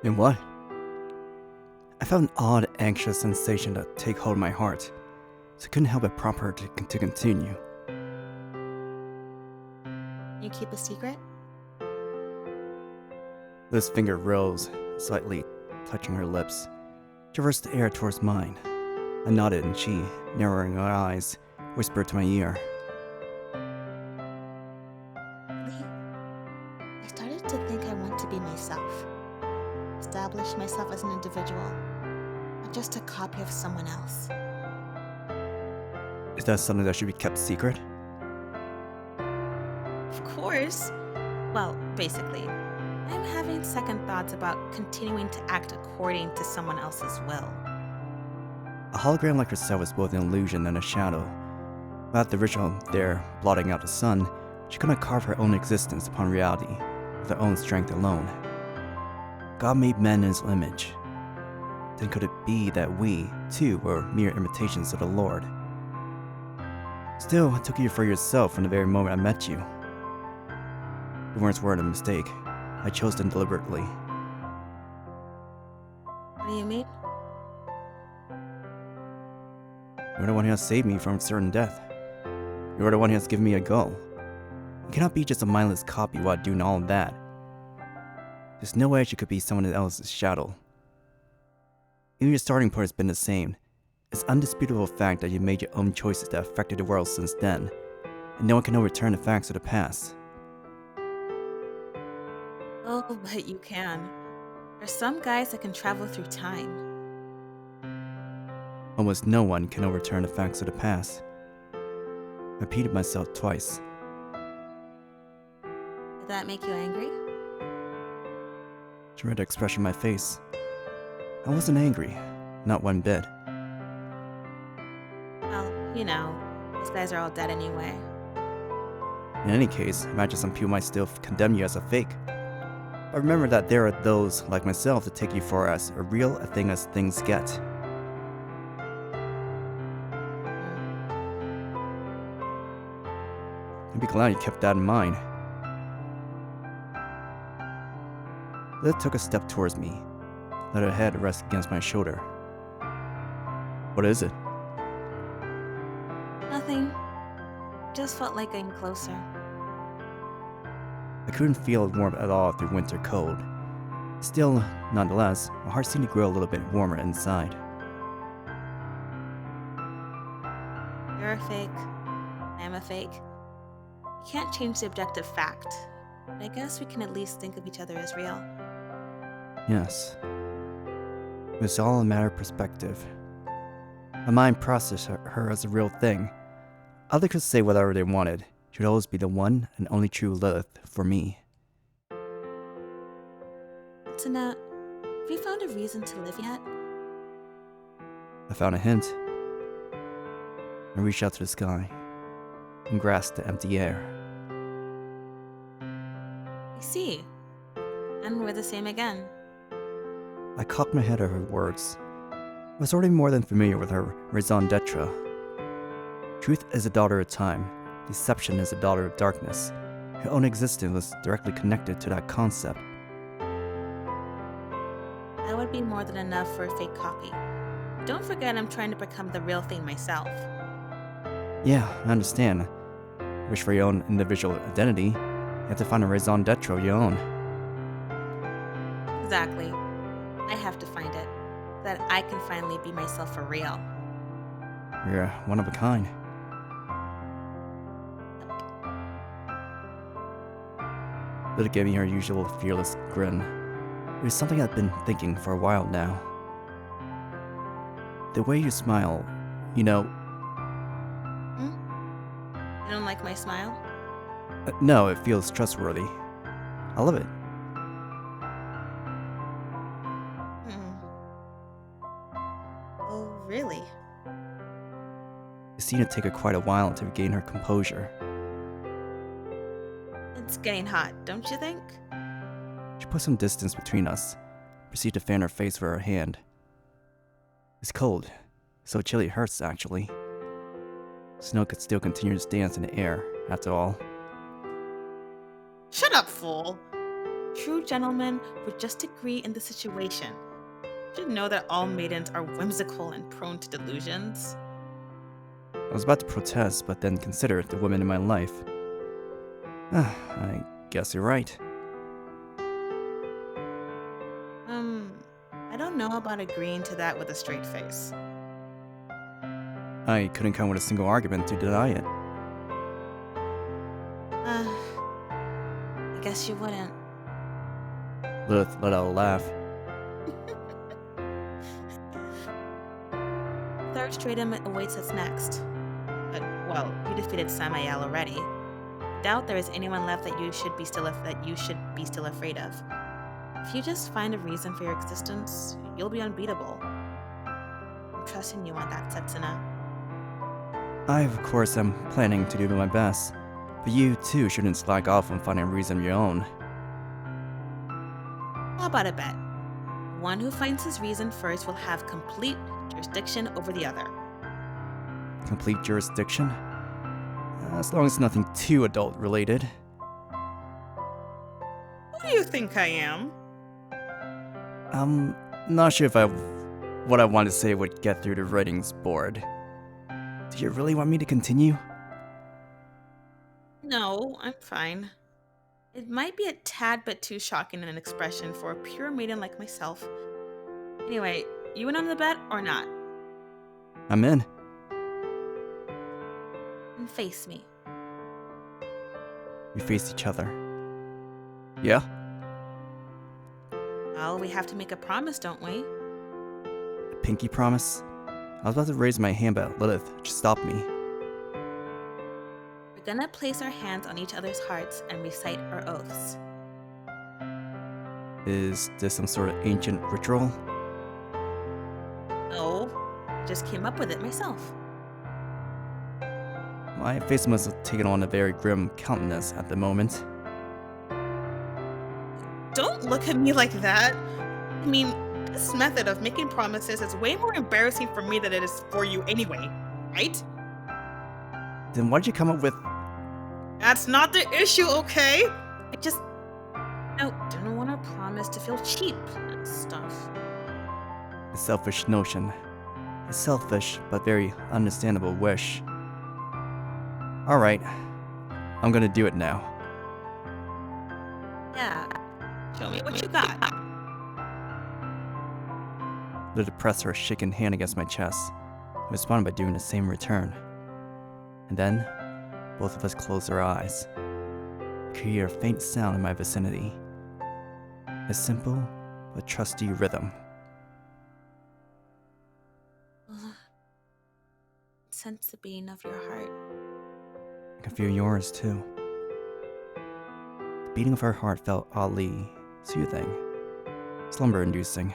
And what? I felt an odd, anxious sensation to take hold of my heart, so I couldn't help but prompt her to continue. You keep a secret? Liz's finger rose, slightly touching her lips, traversed the air towards mine. I nodded and she, narrowing her eyes, whispered to my ear. Lee, I started to think I want to be myself. Establish myself as an individual, not just a copy of someone else. Is that something that should be kept secret? Of course. Well, basically, I'm having second thoughts about continuing to act according to someone else's will. A hologram like herself is both an illusion and a shadow. Without the ritual there blotting out the sun, she could not carve her own existence upon reality with her own strength alone. God made men in his image. Then could it be that we, too, were mere imitations of the Lord? Still, I took you for yourself from the very moment I met you. The words weren't a mistake. I chose them deliberately. What do you mean? You're the one who has saved me from certain death. You're the one who has given me a goal. You cannot be just a mindless copy while doing all of that. There's no way she could be someone else's shadow. Even your starting point has been the same. It's undisputable fact that you made your own choices that affected the world since then, and no one can overturn the facts of the past. Oh, but you can. There's some guys that can travel through time. Almost no one can overturn the facts of the past. I repeated myself twice. Did that make you angry? She read the expression on my face. I wasn't angry, not one bit. Well, those guys are all dead anyway. In any case, imagine some people might still condemn you as a fake. But remember that there are those, like myself, that take you for as real a thing as things get. I'd be glad you kept that in mind. Lilith took a step towards me, let her head rest against my shoulder. What is it? Nothing. Just felt like getting closer. I couldn't feel warm at all through winter cold. Still, nonetheless, my heart seemed to grow a little bit warmer inside. You're a fake. I'm a fake. You can't change the objective fact, but I guess we can at least think of each other as real. Yes. It's all a matter of perspective. My mind processed her as a real thing. Others could say whatever they wanted. She would always be the one and only true Lilith for me. Tina, have you found a reason to live yet? I found a hint. I reached out to the sky and grasped the empty air. I see. And we're the same again. I cocked my head at her words. I was already more than familiar with her raison d'etre. Truth is a daughter of time. Deception is a daughter of darkness. Her own existence was directly connected to that concept. That would be more than enough for a fake copy. Don't forget I'm trying to become the real thing myself. Yeah, I understand. Wish for your own individual identity. You have to find a raison d'etre of your own. Exactly. I have to find it, so that I can finally be myself for real. You're one of a kind. Lilith gave me her usual fearless grin. It was something I'd been thinking for a while now. The way you smile, You don't like my smile? no, it feels trustworthy. I love it. Oh, really? Cristina took her quite a while to regain her composure. It's getting hot, don't you think? She put some distance between us, proceeded to fan her face with her hand. It's cold, so chilly it hurts actually. Snow could still continue to dance in the air, after all. Shut up, fool! True gentlemen would just agree in the situation. You should know that all maidens are whimsical and prone to delusions. I was about to protest, but then considered the women in my life. I guess you're right. I don't know about agreeing to that with a straight face. I couldn't come with a single argument to deny it. I guess you wouldn't. Lilith let out a laugh. Third stratum awaits us next. But, well, you defeated Samael already. Doubt there is anyone left that you should be still afraid of. If you just find a reason for your existence, you'll be unbeatable. I'm trusting you on that, Setsuna. I, of course, am planning to do my best, but you too shouldn't slack off on finding a reason of your own. How about a bet? One who finds his reason first will have complete jurisdiction over the other. Complete jurisdiction? As long as nothing too adult-related. Who do you think I am? I'm not sure if what I want to say would get through the ratings board. Do you really want me to continue? No, I'm fine. It might be a tad bit too shocking in an expression for a pure maiden like myself. Anyway, you in on the bet or not? I'm in. And face me. We faced each other. Yeah? Well, we have to make a promise, don't we? A pinky promise? I was about to raise my hand, but Lilith just stopped me. We're gonna place our hands on each other's hearts and recite our oaths. Is this some sort of ancient ritual? No, I just came up with it myself. My face must have taken on a very grim countenance at the moment. Don't look at me like that. I mean, this method of making promises is way more embarrassing for me than it is for you anyway, right? Then why'd you come up with... That's not the issue, okay? I just... didn't want to promise to feel cheap and stuff. a selfish notion? A selfish but very understandable wish. Alright, I'm gonna do it now. Yeah, show me what you got. Lilith pressed her shaking hand against my chest. I responded by doing the same in return. And then, both of us closed our eyes. I could hear a faint sound in my vicinity. A simple but trusty rhythm. Sense the beating of your heart. I can feel yours too. The beating of her heart felt oddly soothing, slumber-inducing.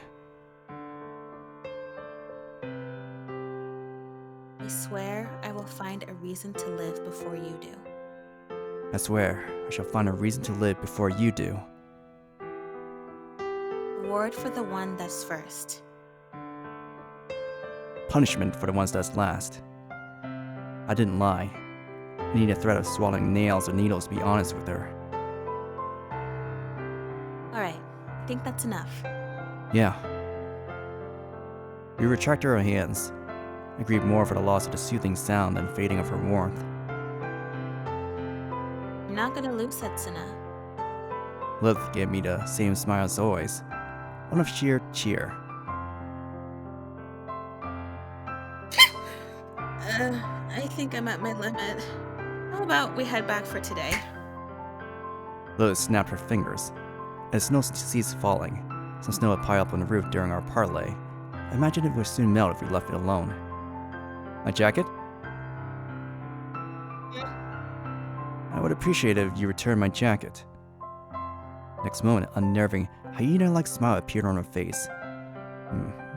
I swear I will find a reason to live before you do. I swear I shall find a reason to live before you do. Reward for the one that's first. Punishment for the ones that's last. I didn't lie. I need a threat of swallowing nails or needles to be honest with her. Alright, I think that's enough. Yeah. We retracted our hands. I grieved more for the loss of the soothing sound than fading of her warmth. I'm not gonna lose, Setsuna. Lilith gave me the same smile as always, one of sheer cheer. I think I'm at my limit. How about we head back for today? Lilith snapped her fingers. As snow ceased falling, some snow had piled up on the roof during our parley. I imagined it would soon melt if we left it alone. My jacket? I would appreciate it if you returned my jacket. Next moment, an unnerving, hyena-like smile appeared on her face.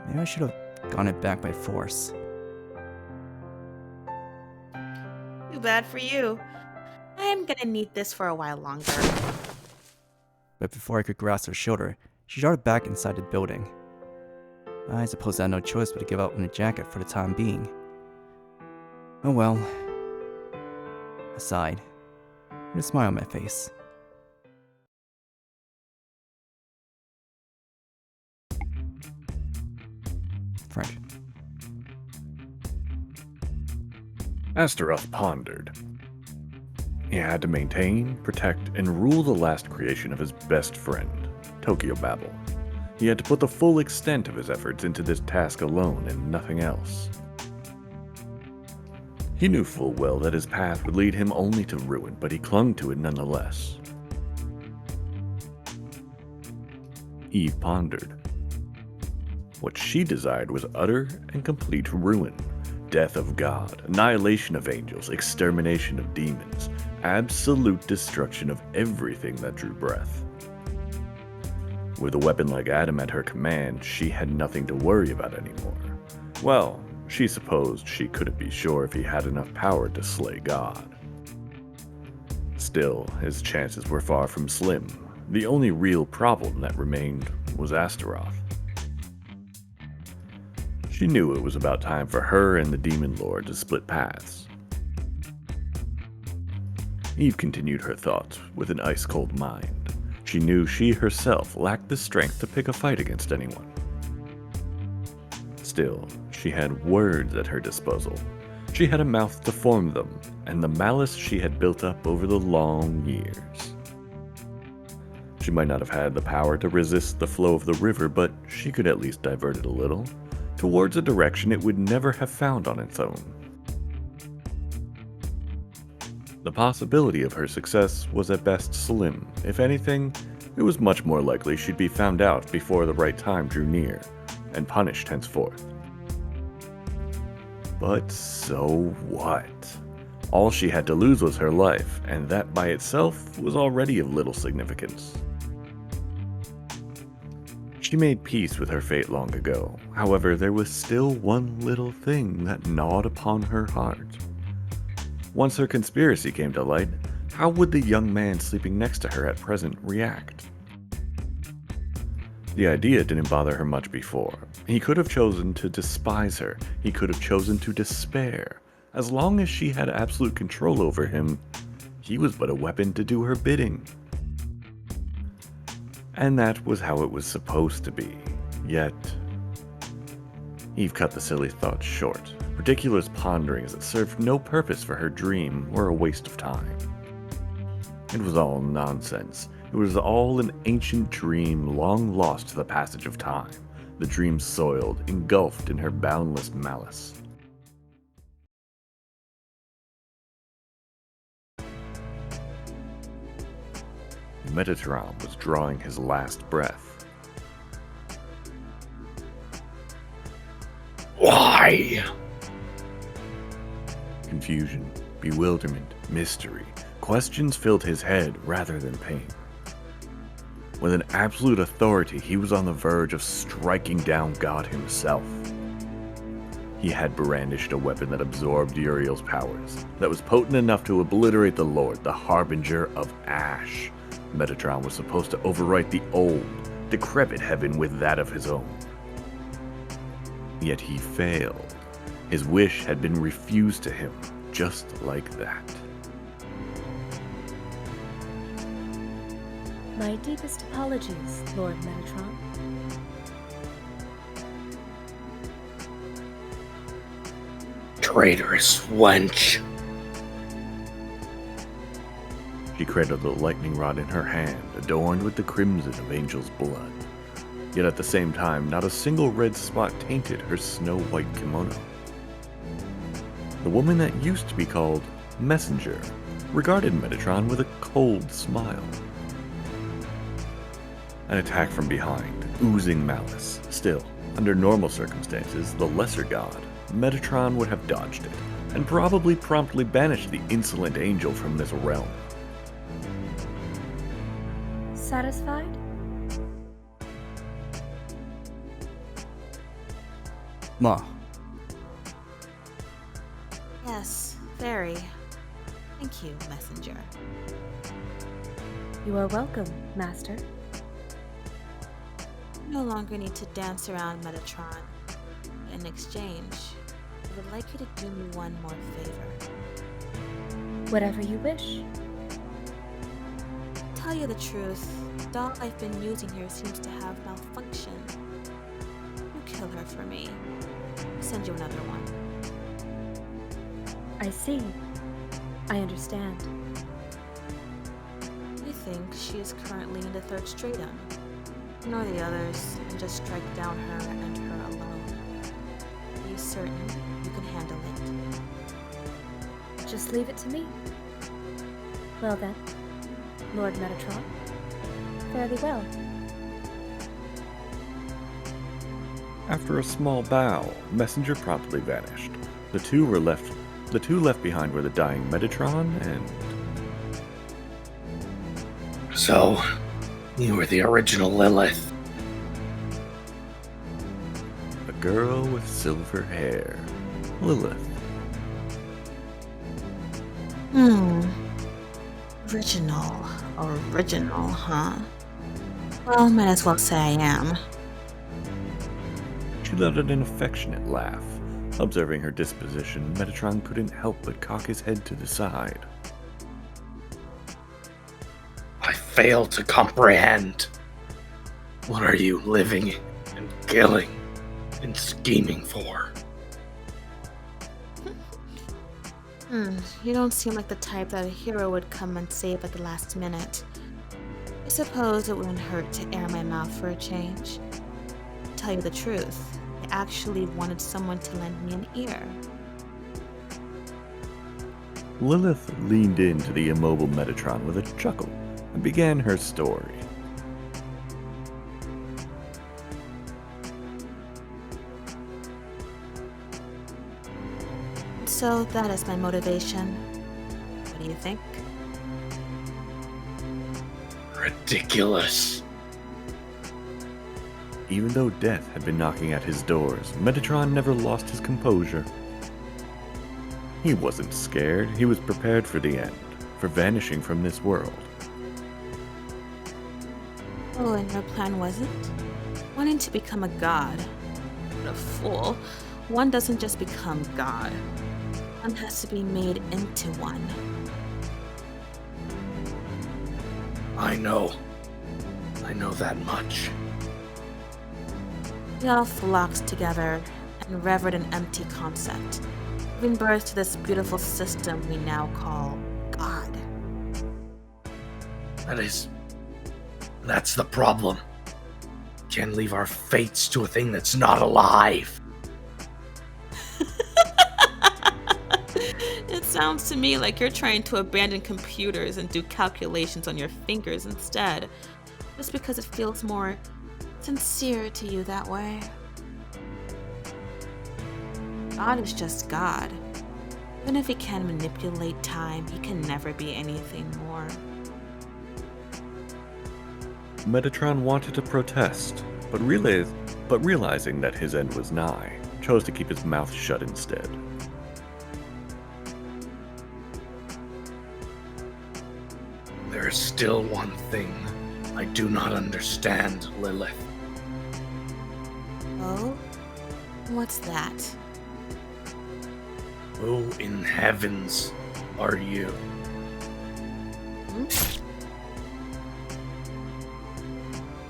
Maybe I should have gotten it back by force. Too bad for you. I'm gonna need this for a while longer. But before I could grasp her shoulder, she darted back inside the building. I suppose I had no choice but to give up on the jacket for the time being. Oh well. I sighed, with a smile on my face. French. Astaroth pondered. He had to maintain, protect, and rule the last creation of his best friend, Tokyo Babel. He had to put the full extent of his efforts into this task alone and nothing else. He knew full well that his path would lead him only to ruin, but he clung to it nonetheless. Eve pondered. What she desired was utter and complete ruin, death of God, annihilation of angels, extermination of demons, absolute destruction of everything that drew breath. With a weapon like Adam at her command, she had nothing to worry about anymore. Well, she supposed she couldn't be sure if he had enough power to slay God. Still, his chances were far from slim. The only real problem that remained was Astaroth. She knew it was about time for her and the Demon Lord to split paths. Eve continued her thoughts with an ice-cold mind. She knew she herself lacked the strength to pick a fight against anyone. Still, she had words at her disposal. She had a mouth to form them, and the malice she had built up over the long years. She might not have had the power to resist the flow of the river, but she could at least divert it a little, towards a direction it would never have found on its own. The possibility of her success was at best slim. If anything, it was much more likely she'd be found out before the right time drew near, and punished henceforth. But so what? All she had to lose was her life, and that by itself was already of little significance. She made peace with her fate long ago. However, there was still one little thing that gnawed upon her heart. Once her conspiracy came to light, how would the young man sleeping next to her at present react? The idea didn't bother her much before. He could have chosen to despise her. He could have chosen to despair. As long as she had absolute control over him, he was but a weapon to do her bidding. And that was how it was supposed to be. Yet, Eve cut the silly thoughts short. Ridiculous ponderings that served no purpose for her dream were a waste of time. It was all nonsense. It was all an ancient dream long lost to the passage of time. The dream soiled, engulfed in her boundless malice. Metatron was drawing his last breath. Why? Confusion, bewilderment, mystery. Questions filled his head rather than pain. With an absolute authority, he was on the verge of striking down God himself. He had brandished a weapon that absorbed Uriel's powers, that was potent enough to obliterate the Lord, the harbinger of ash. Metatron was supposed to overwrite the old, decrepit heaven with that of his own. Yet he failed. His wish had been refused to him, just like that. My deepest apologies, Lord Metatron. Traitorous wench. She cradled the lightning rod in her hand, adorned with the crimson of angel's blood. Yet at the same time, not a single red spot tainted her snow-white kimono. The woman that used to be called Messenger regarded Metatron with a cold smile. An attack from behind, oozing malice. Still, under normal circumstances, the lesser god, Metatron would have dodged it, and probably promptly banished the insolent angel from this realm. Satisfied? Ma, Yes, very. Thank you, Messenger. You are welcome, Master. I no longer need to dance around Metatron. In exchange, I would like you to do me one more favor. Whatever you wish. To tell you the truth, the doll I've been using here seems to have malfunctioned. You killed kill her for me. I'll send you another one. I see. I understand. I think she is currently in the third stratum. Ignore the others and just strike down her and her alone. Are you certain you can handle it? Just leave it to me. Well then, Lord Metatron. Fare thee well. After a small bow, Messenger promptly vanished. The two left behind were the dying Metatron and... So, you were the original Lilith. a girl with silver hair. Lilith. Original, huh? Well, might as well say I am. She let out an affectionate laugh. Observing her disposition, Metatron couldn't help but cock his head to the side. I fail to comprehend. What are you living and killing and scheming for? You don't seem like the type that a hero would come and save at the last minute. I suppose it wouldn't hurt to air my mouth for a change. To tell you the truth, I actually wanted someone to lend me an ear. Lilith leaned into the immobile Metatron with a chuckle and began her story. So that is my motivation. What do you think? Ridiculous. Even though death had been knocking at his doors, Metatron never lost his composure. He wasn't scared, he was prepared for the end, for vanishing from this world. Oh, and your plan wasn't? Wanting to become a god. What a fool. One doesn't just become god. One has to be made into one. I know that much. We all flocked together and revered an empty concept, giving birth to this beautiful system we now call God. That's the problem. Can't leave our fates to a thing that's not alive. It sounds to me like you're trying to abandon computers and do calculations on your fingers instead, just because it feels more sincere to you that way. God is just God. Even if he can manipulate time, he can never be anything more. Metatron wanted to protest, but realizing that his end was nigh, chose to keep his mouth shut instead. There is still one thing I do not understand, Lilith. Oh? What's that? Who in heavens are you?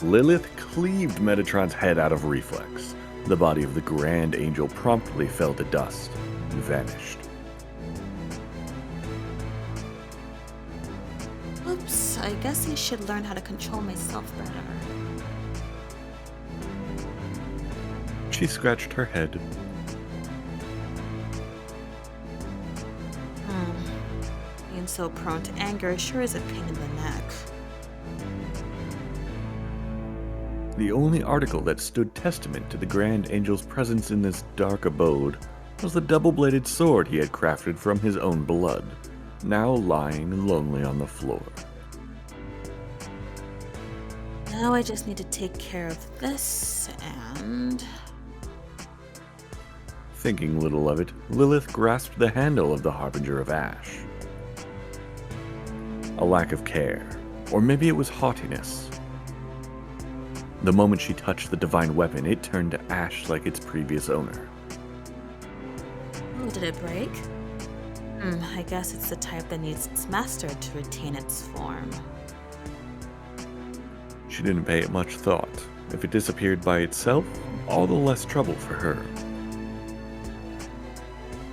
Lilith cleaved Metatron's head out of reflex. The body of the Grand Angel promptly fell to dust and vanished. Oops, I guess I should learn how to control myself better. She scratched her head. Being so prone to anger sure is a pain in the neck. The only article that stood testament to the Grand Angel's presence in this dark abode was the double-bladed sword he had crafted from his own blood, now lying lonely on the floor. Now I just need to take care of this and... Thinking little of it, Lilith grasped the handle of the Harbinger of Ash. A lack of care, or maybe it was haughtiness. The moment she touched the divine weapon, it turned to ash like its previous owner. Oh, did it break? I guess it's the type that needs its master to retain its form. She didn't pay it much thought. If it disappeared by itself, all the less trouble for her.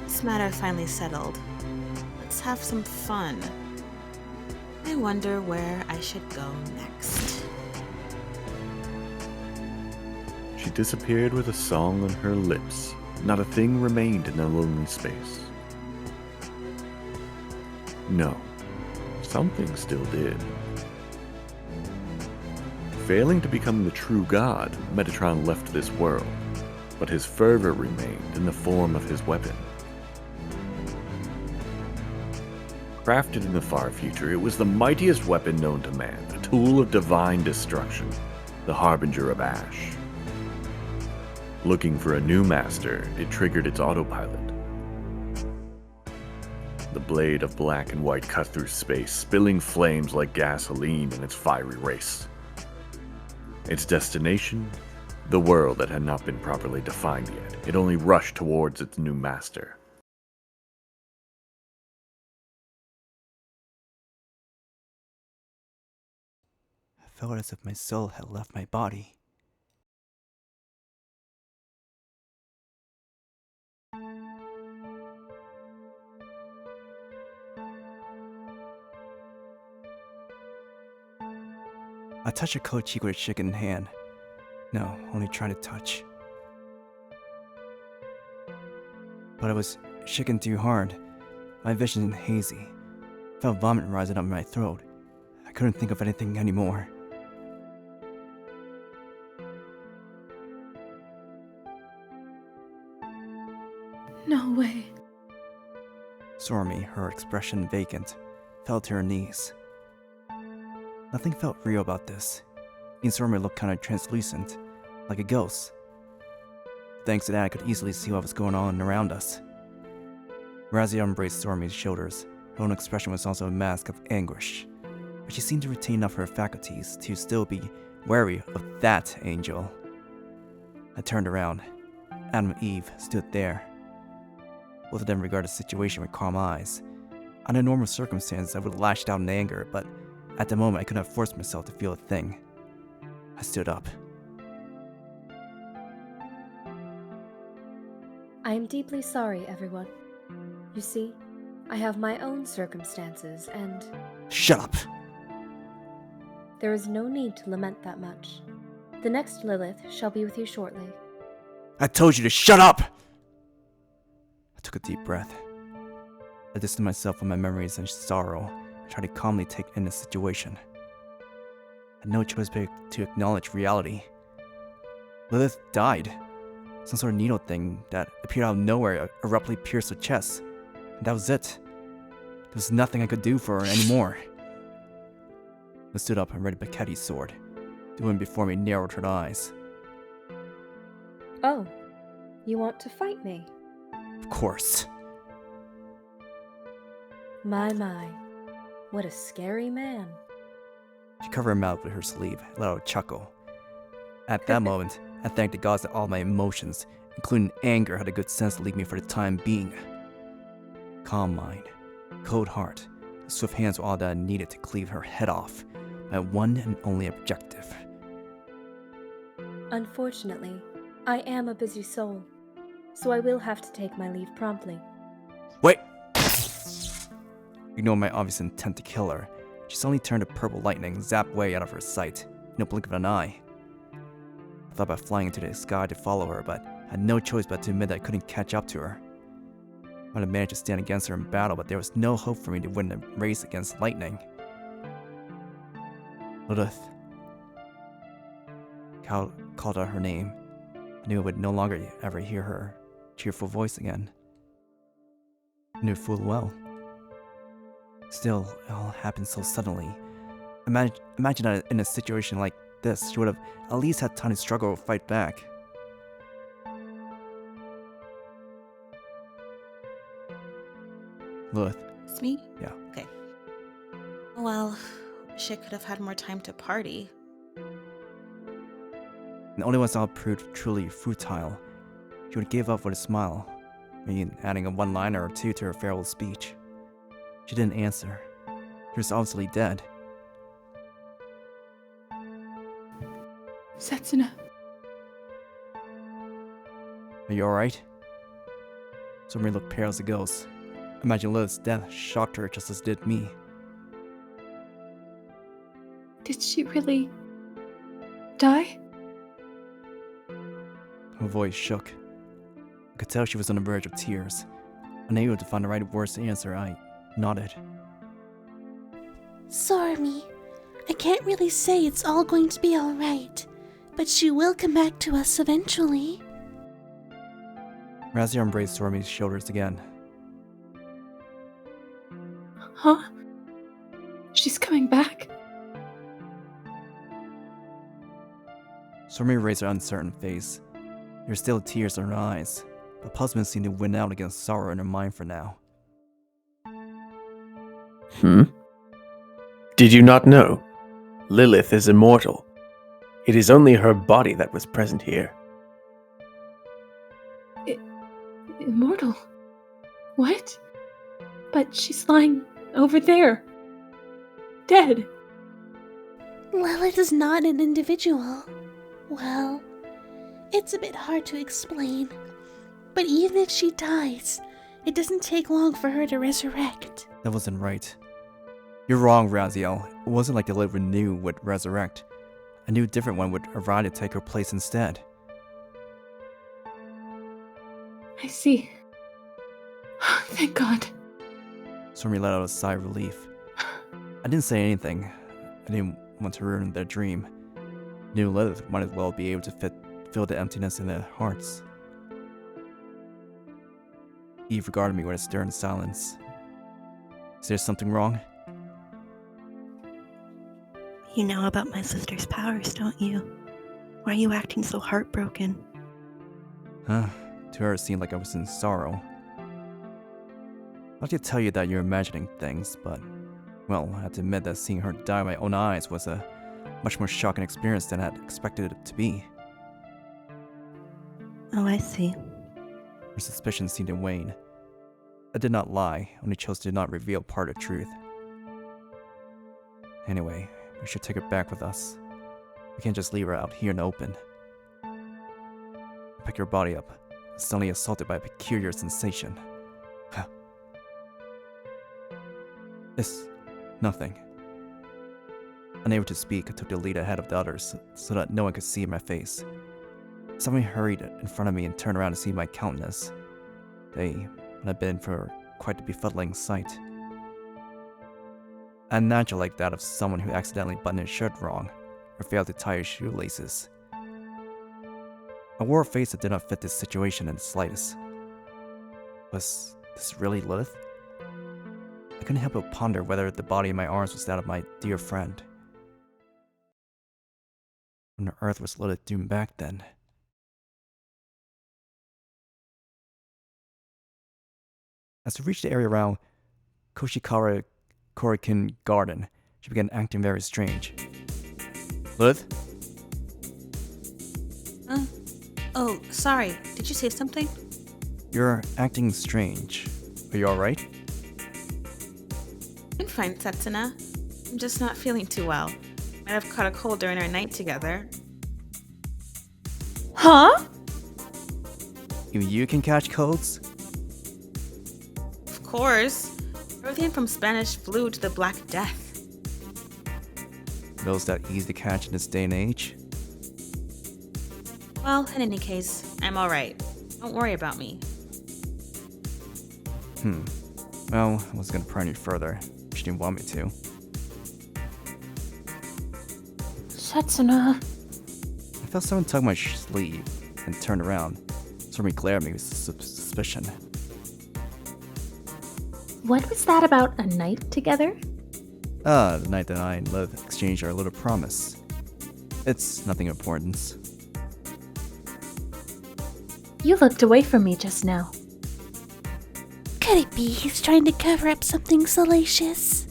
This matter finally settled. Let's have some fun. I wonder where I should go next. She disappeared with a song on her lips. Not a thing remained in the lonely space. No, something still did. Failing to become the true god, Metatron left this world, but his fervor remained in the form of his weapon. Crafted in the far future, it was the mightiest weapon known to man, a tool of divine destruction, the harbinger of ash. Looking for a new master, it triggered its autopilot. The blade of black and white cut through space, spilling flames like gasoline in its fiery race. Its destination? The world that had not been properly defined yet. It only rushed towards its new master. I felt as if my soul had left my body. I touched her cold cheek with a shaking hand. No, only trying to touch. But I was shaking too hard. My vision hazy. I felt vomit rising up my throat. I couldn't think of anything anymore. No way. Sorami, her expression vacant, fell to her knees. Nothing felt real about this. Even Sorami looked kind of translucent, like a ghost. Thanks to that, I could easily see what was going on around us. Raziel embraced Sorami's shoulders. Her own expression was also a mask of anguish, but she seemed to retain enough of her faculties to still be wary of that angel. I turned around. Adam and Eve stood there. Both of them regarded the situation with calm eyes. Under normal circumstances, I would have lashed out in anger, but at the moment, I could not force myself to feel a thing. I stood up. I am deeply sorry, everyone. You see, I have my own circumstances, and Shut up! there is no need to lament that much. The next Lilith shall be with you shortly. I told you to shut up! I took a deep breath. I distanced myself from my memories and sorrow and tried to calmly take in the situation. I had no choice but to acknowledge reality. Lilith died. Some sort of needle thing that appeared out of nowhere abruptly pierced her chest. And that was it. There was nothing I could do for her anymore. I stood up and read Baketti's sword. The woman before me narrowed her eyes. Oh, you want to fight me? Of course. My, what a scary man. She covered her mouth with her sleeve and let out a chuckle. At that moment, I thanked the gods that all my emotions, including anger, had a good sense to leave me for the time being. Calm mind, cold heart, and swift hands were all that I needed to cleave her head off. My one and only objective. Unfortunately, I am a busy soul, so I will have to take my leave promptly. Wait! Ignoring my obvious intent to kill her, she suddenly turned to purple lightning, zapped way out of her sight, in a blink of an eye. I thought about flying into the sky to follow her, but I had no choice but to admit that I couldn't catch up to her. I might have managed to stand against her in battle, but there was no hope for me to win the race against lightning. Lilith. Cal called out her name. I knew I would no longer ever hear her cheerful voice again. I knew full well. Still, it all happened so suddenly. Imagine that in a situation like this, she would have at least had time to struggle or fight back. Lilith. It's me? Yeah. Okay. Well, she could have had more time to party. And only once all proved truly futile, she would give up with a smile, maybe adding a one-liner or two to her farewell speech. She didn't answer. She was obviously dead. Setsuna. Are you alright? Sorami looked pale as a ghost. Imagine Lilith's death shocked her just as it did me. Did she really die? Her voice shook. I could tell she was on the verge of tears. Unable to find the right words to answer, I nodded. Sorami, I can't really say it's all going to be alright, but she will come back to us eventually. Raziel embraced Sorami's shoulders again. Huh? She's coming back? Sorami raised her uncertain face. There were still tears in her eyes, but puzzlement seemed to win out against sorrow in her mind for now. Did you not know? Lilith is immortal. It is only her body that was present here. Immortal? What? But she's lying over there. Dead. Lilith is not an individual. Well, it's a bit hard to explain. But even if she dies, it doesn't take long for her to resurrect. That wasn't right. You're wrong, Raziel. It wasn't like the Lilith we knew would resurrect. A new different one would arrive to take her place instead. I see. Thank God. Sorami let out a sigh of relief. I didn't say anything. I didn't want to ruin their dream. New Lilith might as well be able to fill the emptiness in their hearts. Eve regarded me with a stern silence. Is there something wrong? You know about my sister's powers, don't you? Why are you acting so heartbroken? To her it seemed like I was in sorrow. I'd like to tell you that you're imagining things, but, well, I have to admit that seeing her die with my own eyes was a much more shocking experience than I had expected it to be. Oh, I see. Her suspicion seemed to wane. I did not lie, only chose to not reveal part of the truth. Anyway, we should take her back with us. We can't just leave her out here in the open. I pick her body up, suddenly assaulted by a peculiar sensation. It's nothing. Unable to speak, I took the lead ahead of the others so that no one could see my face. Someone hurried in front of me and turned around to see my countenance. They would have been for quite a befuddling sight. Unnatural like that of someone who accidentally buttoned his shirt wrong or failed to tie his shoelaces. I wore a face that did not fit this situation in the slightest. Was this really Lilith? I couldn't help but ponder whether the body in my arms was that of my dear friend. When the earth was Lilith doomed back then? As we reached the area around Koshikara Korikin Garden, she began acting very strange. Lilith? Oh, sorry. Did you say something? You're acting strange. Are you alright? I'm fine, Setsuna. I'm just not feeling too well. Might have caught a cold during our night together. Huh? Even you can catch colds? Of course. Everything from Spanish flu to the Black Death. Those that easy to catch in this day and age? Well, in any case, I'm alright. Don't worry about me. Well, I was gonna pry any further. She didn't want me to. Setsuna. I felt someone tug my sleeve and turned around. Sorami glared at me with suspicion. What was that about a night together? The night that I and Liv exchanged our little promise. It's nothing of importance. You looked away from me just now. Could it be he's trying to cover up something salacious?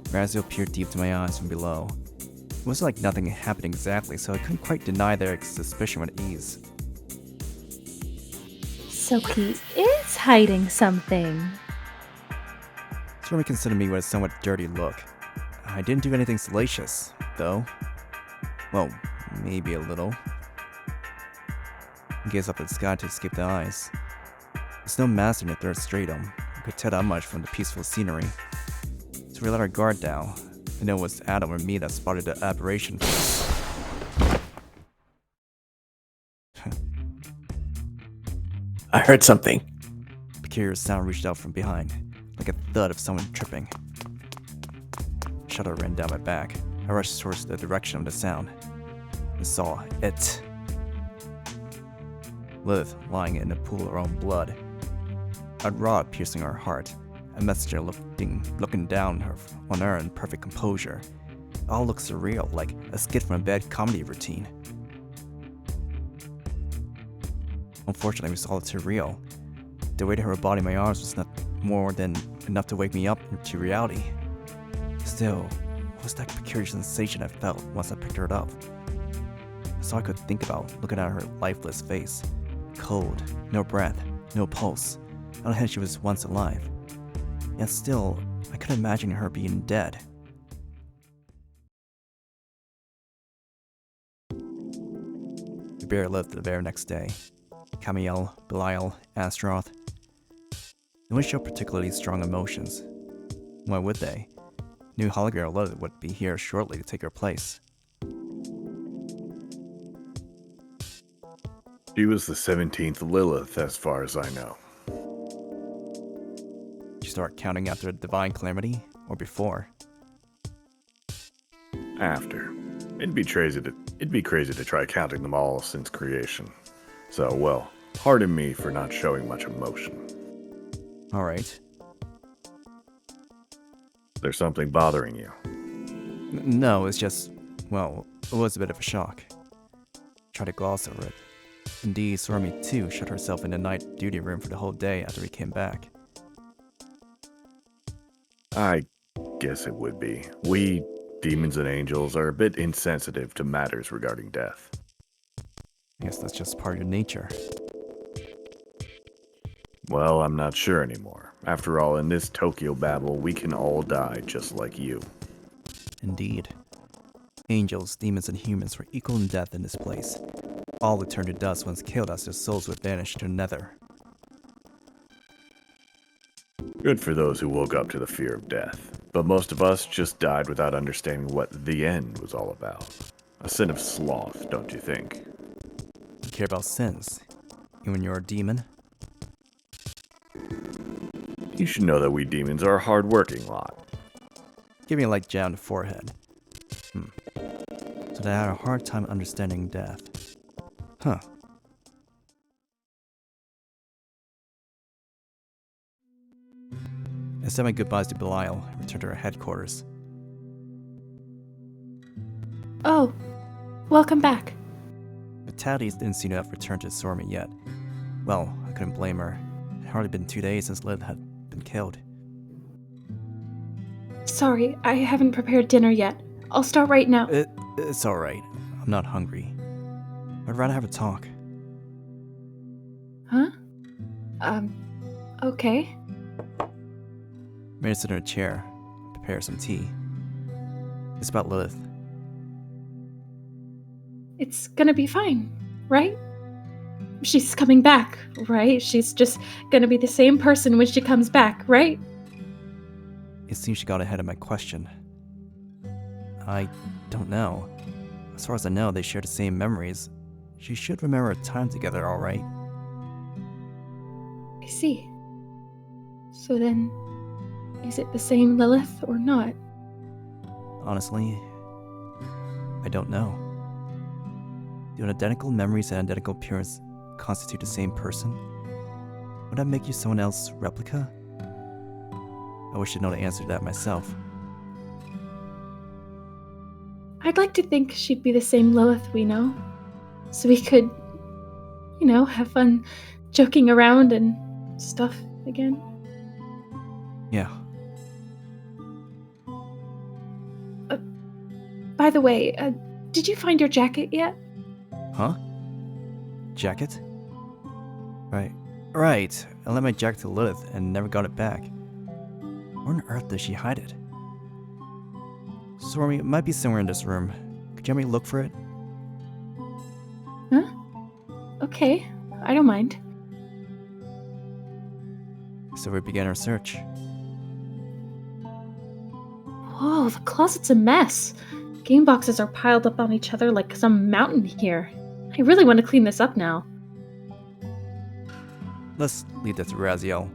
Raziel peered deep into my eyes from below. It wasn't like nothing happened exactly, so I couldn't quite deny their suspicion with ease. So he is hiding something. Sorami considered me with a somewhat dirty look. I didn't do anything salacious, though. Well, maybe a little. and gazed up at the sky to escape the eyes. There's no master in the third stratum. We could tell that much from the peaceful scenery. So we let our guard down. I know it was Adam or me that spotted the aberration. I heard something. A peculiar sound reached out from behind, like a thud of someone tripping. A shudder ran down my back. I rushed towards the direction of the sound. I saw it. Lilith lying in a pool of her own blood. A rod piercing her heart. A messenger looking down on her in perfect composure. It all looked surreal, like a skit from a bad comedy routine. Unfortunately, it was all too real. The weight of her body in my arms was not more than enough to wake me up into reality. Still, what was that peculiar sensation I felt once I picked her up? That's all I could think about, looking at her lifeless face. Cold, no breath, no pulse. On the hand, she was once alive. Yet still, I couldn't imagine her being dead. We barely lived the very next day. Samael, Belial, Astaroth. No one showed particularly strong emotions. Why would they? New hologram Lilith would be here shortly to take her place. She was the 17th Lilith, as far as I know. Did you start counting after the divine calamity, or before? After. It'd be crazy to try counting them all since creation. So, well, pardon me for not showing much emotion. Alright. There's something bothering you. No, it's just, well, it was a bit of a shock. Try to gloss over it. Indeed, Sorami too shut herself in the night duty room for the whole day after we came back. I guess it would be. We, demons and angels, are a bit insensitive to matters regarding death. I guess that's just part of your nature. Well, I'm not sure anymore. After all, in this Tokyo Babel, we can all die just like you. Indeed. Angels, demons, and humans were equal in death in this place. All would turn to dust once killed, as their souls would vanish to the nether. Good for those who woke up to the fear of death. But most of us just died without understanding what the end was all about. A sin of sloth, don't you think? You care about sins, even when you're a demon? You should know that we demons are a hard-working lot. Give me a light jab on the forehead. So that I had a hard time understanding death. Huh. I said my goodbyes to Belial and returned to our headquarters. Oh, welcome back. But Taddy didn't seem to have returned to Sorami yet. Well, I couldn't blame her. It had hardly been 2 days since Lilith had been killed. Sorry, I haven't prepared dinner yet. I'll start right now. It's alright. I'm not hungry. I'd rather have a talk. Huh? Okay. Made her sit in a chair, prepare some tea. It's about Lilith. It's gonna be fine, right? She's coming back, right? She's just gonna be the same person when she comes back, right? It seems she got ahead of my question. I don't know. As far as I know, they share the same memories. She should remember a time together, alright? I see. So then, is it the same Lilith or not? Honestly, I don't know. Do identical memories and identical appearance constitute the same person? Would that make you someone else's replica? I wish I'd know the answer to that myself. I'd like to think she'd be the same Lilith we know. So we could, have fun joking around and stuff again. Yeah. By the way, did you find your jacket yet? Huh? Jacket? Right. I lent my jacket to Lilith and never got it back. Where on earth does she hide it? Sorami, it might be somewhere in this room. Could you help me look for it? Huh? Okay, I don't mind. So we began our search. Whoa, the closet's a mess. Game boxes are piled up on each other like some mountain here. I really want to clean this up now. Let's leave that to Raziel.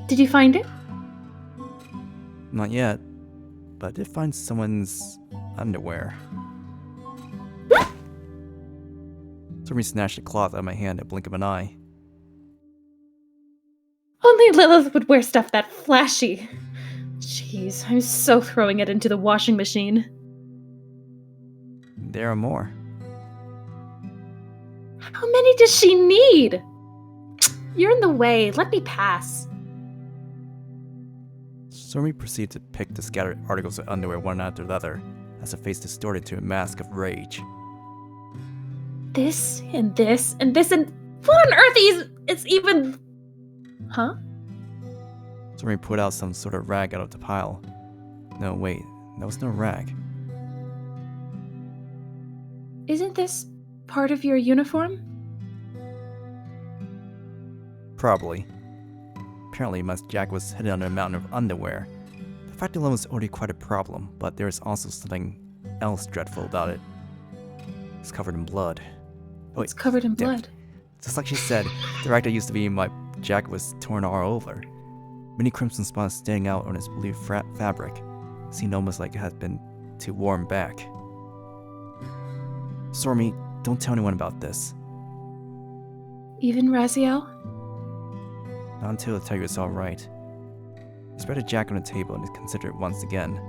Did you find it? Not yet, but I did find someone's underwear. Sorami snatched the cloth out of my hand in a blink of an eye. Only Lilith would wear stuff that flashy. Jeez, I'm so throwing it into the washing machine. There are more. How many does she need? You're in the way. Let me pass. Sorami proceeded to pick the scattered articles of underwear one after the other, as her face distorted to a mask of rage. This, and this, and this, and what on earth is even... Huh? Sorami pulled out some sort of rag out of the pile. No, wait, that was no rag. Isn't this part of your uniform? Probably. Apparently, my jacket was hidden under a mountain of underwear. The fact alone was already quite a problem, but there is also something else dreadful about it. It's covered in blood. Oh, It's covered in damn blood. it. Just like she said, the rag that used to be in my jacket was torn all over. Many crimson spots standing out on its blue fabric. Seemed almost like it had been too worn back. Sorami, don't tell anyone about this. Even Raziel? Not until I tell you it's alright. I spread a jacket on the table and considered it once again.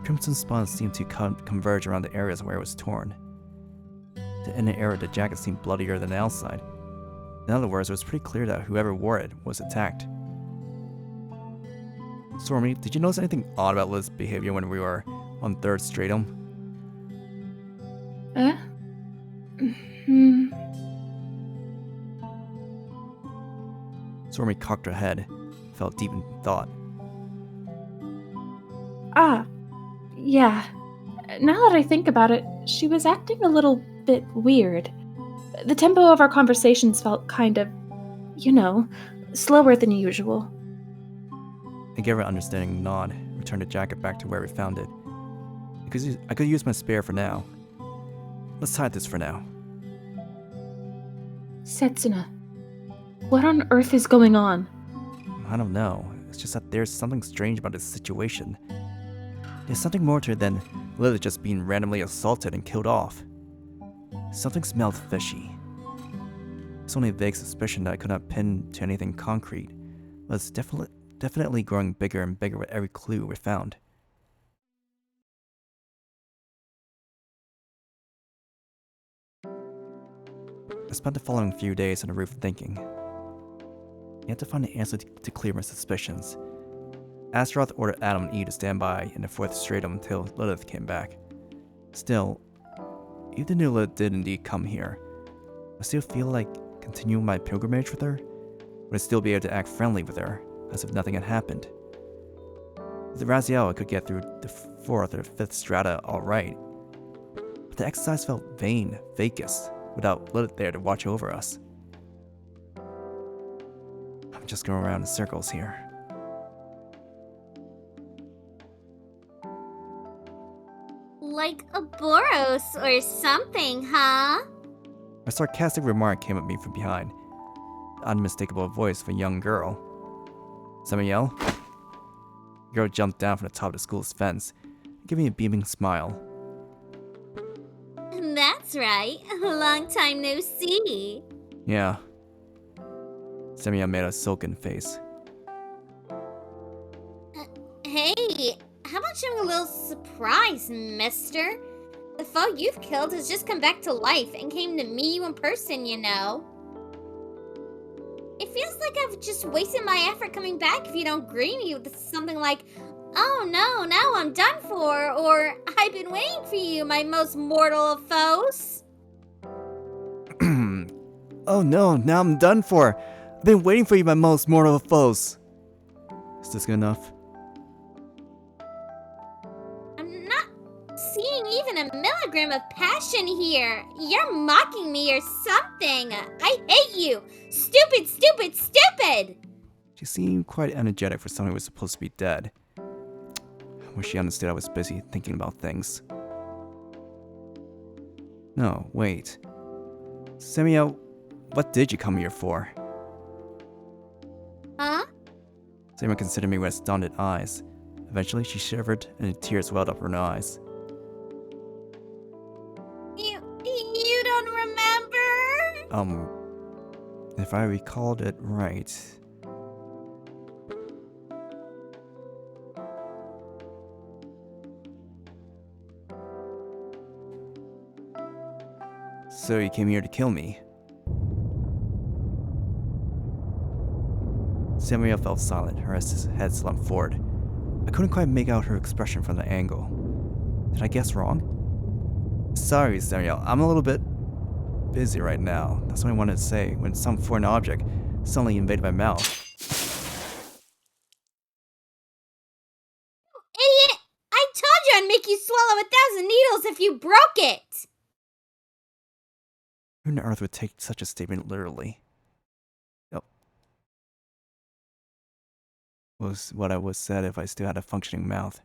Crimson spots seemed to converge around the areas where it was torn. The inner area of the jacket seemed bloodier than the outside. In other words, it was pretty clear that whoever wore it was attacked. Sorami, did you notice anything odd about Liz's behavior when we were on third stratum? Sorami cocked her head, fell deep in thought. Yeah. Now that I think about it, she was acting a little bit weird. The tempo of our conversations felt kind of, slower than usual. I gave her an understanding nod, returned the jacket back to where we found it. I could use my spare for now. Let's hide this for now. Setsuna, what on earth is going on? I don't know. It's just that there's something strange about this situation. There's something more to it than Lilith just being randomly assaulted and killed off. Something smelled fishy. It's only a vague suspicion that I could not pin to anything concrete, but it's definitely growing bigger and bigger with every clue we found. I spent the following few days on the roof thinking. I had to find an answer to clear my suspicions. Astaroth ordered Adam and Eve to stand by in the fourth stratum until Lilith came back. Still, even though Lilith did indeed come here, I still feel like continuing my pilgrimage with her, would I still be able to act friendly with her, as if nothing had happened. With the Raziel, I could get through the fourth or fifth strata alright, but the exercise felt vain, vacuous, without Lilith there to watch over us. I'm just going around in circles here. Like a Boros or something, huh? A sarcastic remark came at me from behind. The unmistakable voice of a young girl. Samael? The girl jumped down from the top of the school's fence, giving me a beaming smile. That's right. Long time no see. Yeah. Samael made a sullen face. Hey, how about showing a little surprise, mister? The foe you've killed has just come back to life and came to meet you in person, you know. It feels like I've just wasted my effort coming back if you don't greet me with something like, "Oh no, now I'm done for," or "I've been waiting for you, my most mortal of foes." Oh no, now I'm done for. I've been waiting for you, my most mortal of foes. Is this good enough? I'm not seeing even a milligram stream of passion here. You're mocking me or something. I hate you. Stupid, stupid, stupid. She seemed quite energetic for someone who was supposed to be dead. I wish she understood I was busy thinking about things. No, wait. Samael, what did you come here for? Huh? Samael considered me with astounded eyes. Eventually, she shivered and tears welled up her eyes. You don't remember? If I recalled it right... So you came here to kill me? Samael fell silent, her head slumped forward. I couldn't quite make out her expression from the angle. Did I guess wrong? Sorry, Samael, I'm a little bit busy right now. That's what I wanted to say when some foreign object suddenly invaded my mouth. Idiot! I told you I'd make you swallow 1,000 needles if you broke it! Who on earth would take such a statement literally? Oh. Was what I would said if I still had a functioning mouth.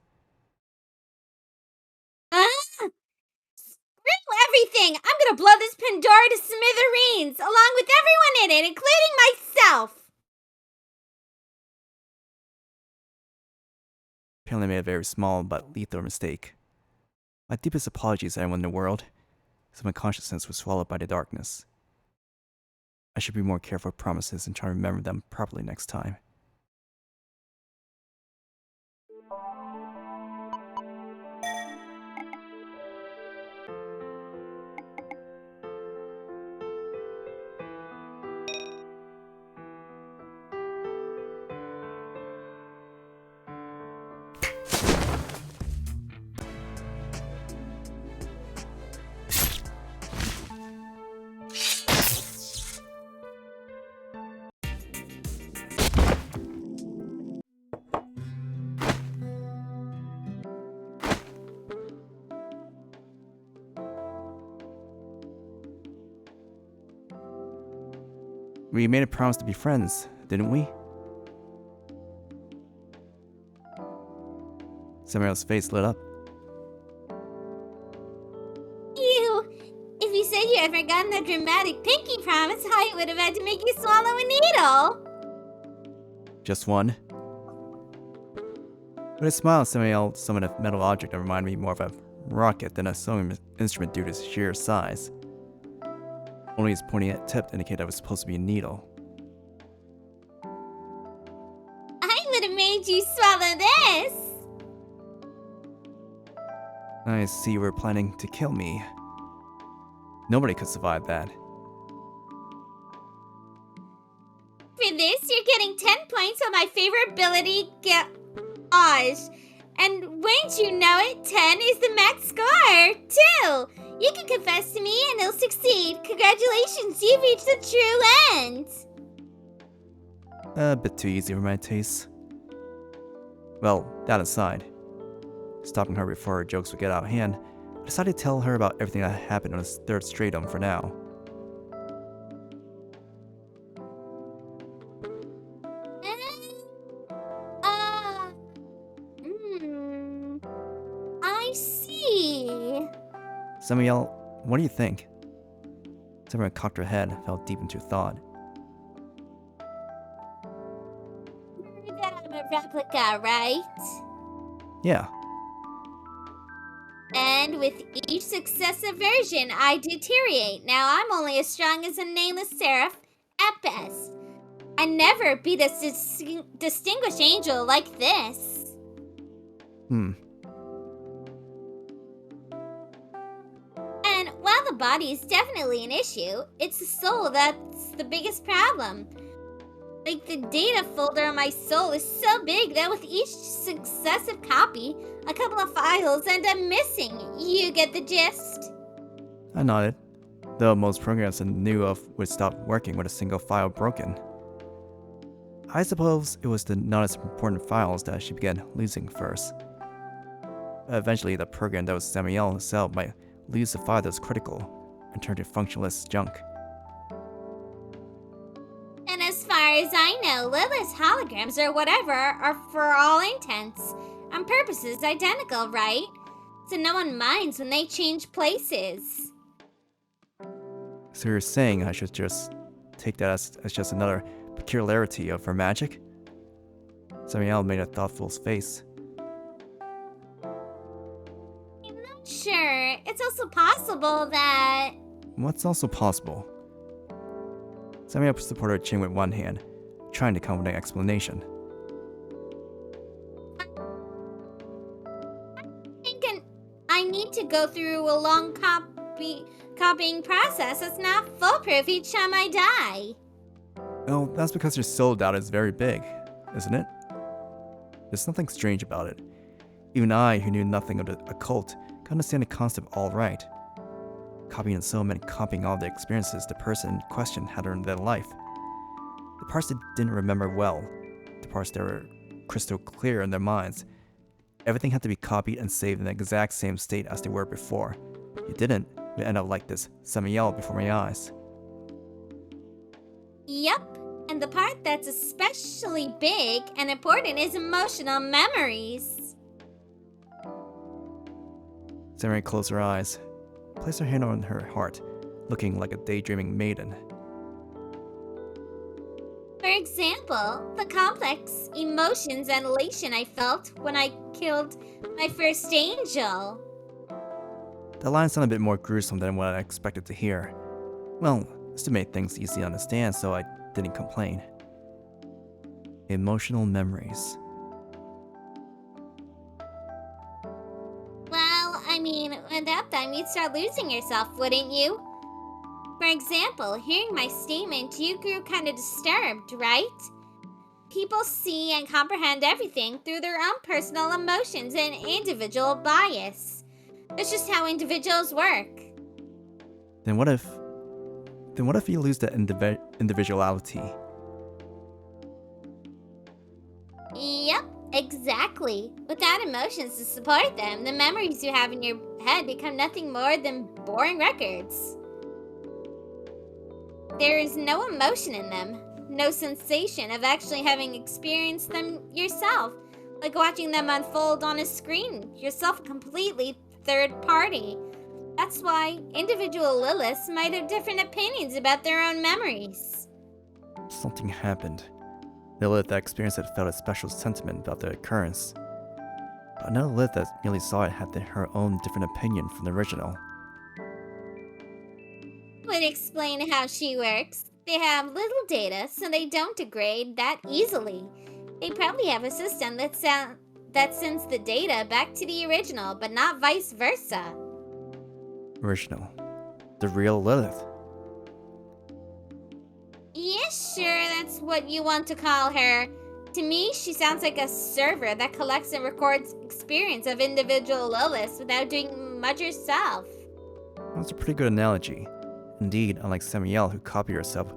Screw everything! I'm gonna blow this Pandora to smithereens, along with everyone in it, including myself! Apparently I made a very small but lethal mistake. My deepest apologies to anyone in the world, as my consciousness was swallowed by the darkness. I should be more careful with promises and try to remember them properly next time. We made a promise to be friends, didn't we? Samael's face lit up. If you said you had forgotten that dramatic pinky promise, I would have had to make you swallow a needle. Just one. With a smile, Samael summoned a metal object that reminded me more of a rocket than a sewing instrument due to its sheer size. Only its pointy tip indicated I was supposed to be a needle. I would have made you swallow this. I see you were planning to kill me. Nobody could survive that. For this, you're getting 10 points on my favorite ability, Gauge. And wouldn't you know it, 10 is the max score, too. You can confess to me and it'll succeed. Congratulations, you've reached the true end. A bit too easy for my taste. Well, that aside, stopping her before her jokes would get out of hand, I decided to tell her about everything that happened on the third stratum for now. I see. Samael, what do you think? Samael cocked her head and fell deep into thought. That I'm a replica, right? Yeah. And with each successive version, I deteriorate. Now I'm only as strong as a nameless seraph at best. I never beat a distinguished angel like this. And while the body is definitely an issue, it's the soul that's the biggest problem. Like, the data folder on my soul is so big that with each successive copy, a couple of files end up missing. You get the gist? I nodded, though most programs I knew of would stop working with a single file broken. I suppose it was the not as important files that she began losing first. Eventually, the program that was Samael himself might lose the fire that's critical and turn to functionless junk. And as far as I know, Lilith's holograms or whatever are for all intents and purposes identical, right? So no one minds when they change places. So you're saying I should just take that as just another peculiarity of her magic? Samael made a thoughtful face. I'm not sure. It's also possible that... What's also possible? Samael supported her chin with one hand, trying to come with an explanation. I need to go through a long copying process that's not foolproof each time I die. Oh, that's because your soul doubt is very big, isn't it? There's nothing strange about it. Even I, who knew nothing of the occult, could understand the concept all right. Copying and so meant copying all the experiences the person in question had in their life. The parts they didn't remember well, the parts that were crystal clear in their minds, everything had to be copied and saved in the exact same state as they were before. You didn't, you end up like this Samael before my eyes. Yup, and the part that's especially big and important is emotional memories. Samael closed her eyes, placed her hand on her heart, looking like a daydreaming maiden. For example, the complex emotions and elation I felt when I killed my first angel. That line sounded a bit more gruesome than what I expected to hear. Well, it still made things easy to understand, so I didn't complain. Emotional memories. Well, I mean, without them you'd start losing yourself, wouldn't you? For example, hearing my statement, you grew kind of disturbed, right? People see and comprehend everything through their own personal emotions and individual bias. That's just how individuals work. Then what if you lose that individuality? Yep, exactly. Without emotions to support them, the memories you have in your head become nothing more than boring records. There is no emotion in them, no sensation of actually having experienced them yourself, like watching them unfold on a screen, yourself completely third party. That's why individual Liliths might have different opinions about their own memories. Something happened. Lilith that experienced it felt a special sentiment about the occurrence. But another Lilith that merely saw it had her own different opinion from the original. Would explain how she works. They have little data, so they don't degrade that easily. They probably have a system that sends the data back to the original, but not vice versa. Original. The real Lilith. Yeah, sure, that's what you want to call her. To me, she sounds like a server that collects and records experience of individual Liliths without doing much herself. That's a pretty good analogy. Indeed, unlike Samael who copied herself,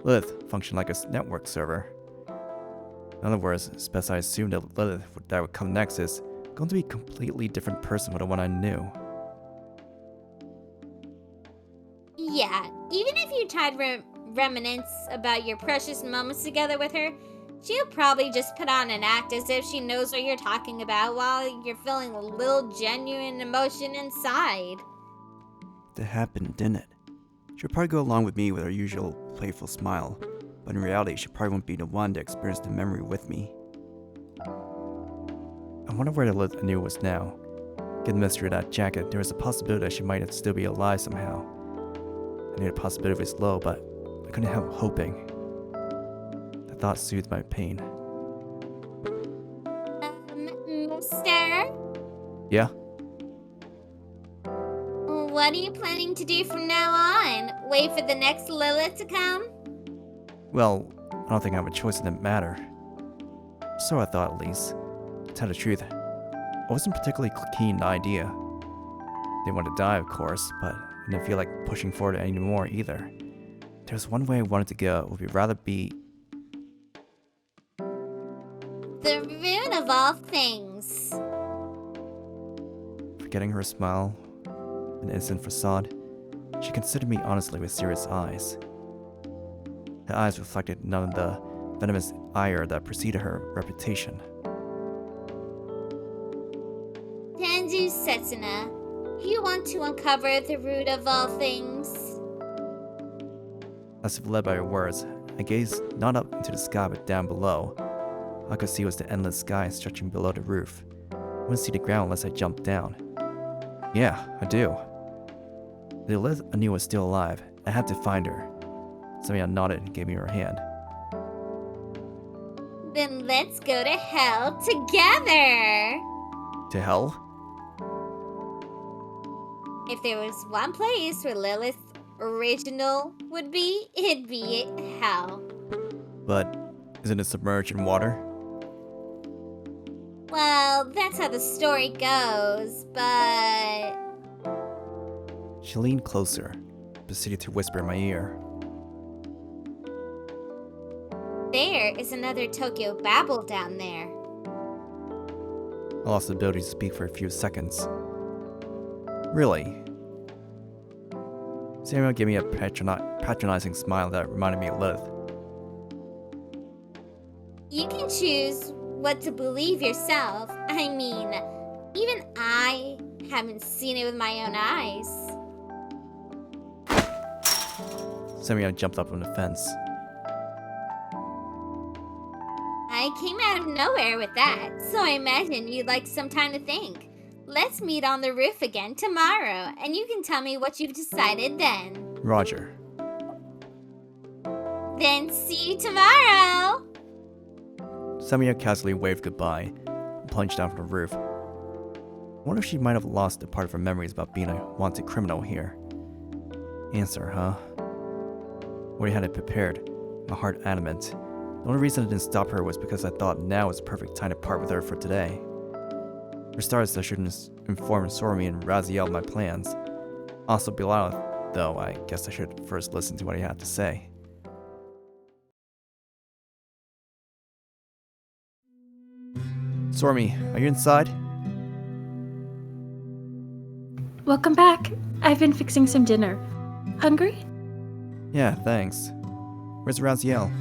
Lilith functioned like a network server. In other words, it's best I assume that Lilith that would come next is going to be a completely different person from the one I knew. Yeah, even if you tried reminisce about your precious moments together with her, she'll probably just put on an act as if she knows what you're talking about while you're feeling a little genuine emotion inside. That happened, didn't it? She'll probably go along with me with her usual playful smile, but in reality, she probably won't be the one to experience the memory with me. I wonder where the Lilith I knew was now. Given the mystery of that jacket, there was a possibility that she might still be alive somehow. I knew the possibility was low, but I couldn't help hoping. The thought soothed my pain. Mister? Yeah? What are you planning to do from now on? Wait for the next Lilith to come? Well, I don't think I have a choice in that matter. So I thought, at least. To tell the truth, I wasn't particularly keen on the idea. Didn't want to die, of course, but I didn't feel like pushing forward anymore either. There's one way I wanted to go. It would rather be the root of all things. Forgetting her smile, an innocent facade, she considered me honestly with serious eyes. Her eyes reflected none of the venomous ire that preceded her reputation. Tenju Setsuna, you want to uncover the root of all things? As if led by her words, I gazed not up into the sky but down below. All I could see was the endless sky stretching below the roof. I wouldn't see the ground unless I jumped down. Yeah, I do. The Lilith I knew was still alive. I had to find her. Samael nodded and gave me her hand. Then let's go to hell together! To hell? If there was one place where Lilith's original would be, it'd be hell. But isn't it submerged in water? Well, that's how the story goes, but... She leaned closer, proceeded to whisper in my ear. There is another Tokyo Babel down there. I lost the ability to speak for a few seconds. Really? Samael gave me a patronizing smile that reminded me of Lilith. You can choose what to believe yourself. I mean, even I haven't seen it with my own eyes. Samael jumped up on the fence. I came out of nowhere with that, so I imagine you'd like some time to think. Let's meet on the roof again tomorrow, and you can tell me what you've decided then. Roger. Then see you tomorrow! Samael casually waved goodbye and plunged down from the roof. I wonder if she might have lost a part of her memories about being a wanted criminal here. Answer, huh? Already had it prepared, my heart adamant. The only reason I didn't stop her was because I thought now was the perfect time to part with her for today. For starters, I should inform Sorami and Raziel of my plans. Also Belial, though I guess I should first listen to what he had to say. Sorami, are you inside? Welcome back. I've been fixing some dinner. Hungry? Yeah, thanks. Where's Raziel?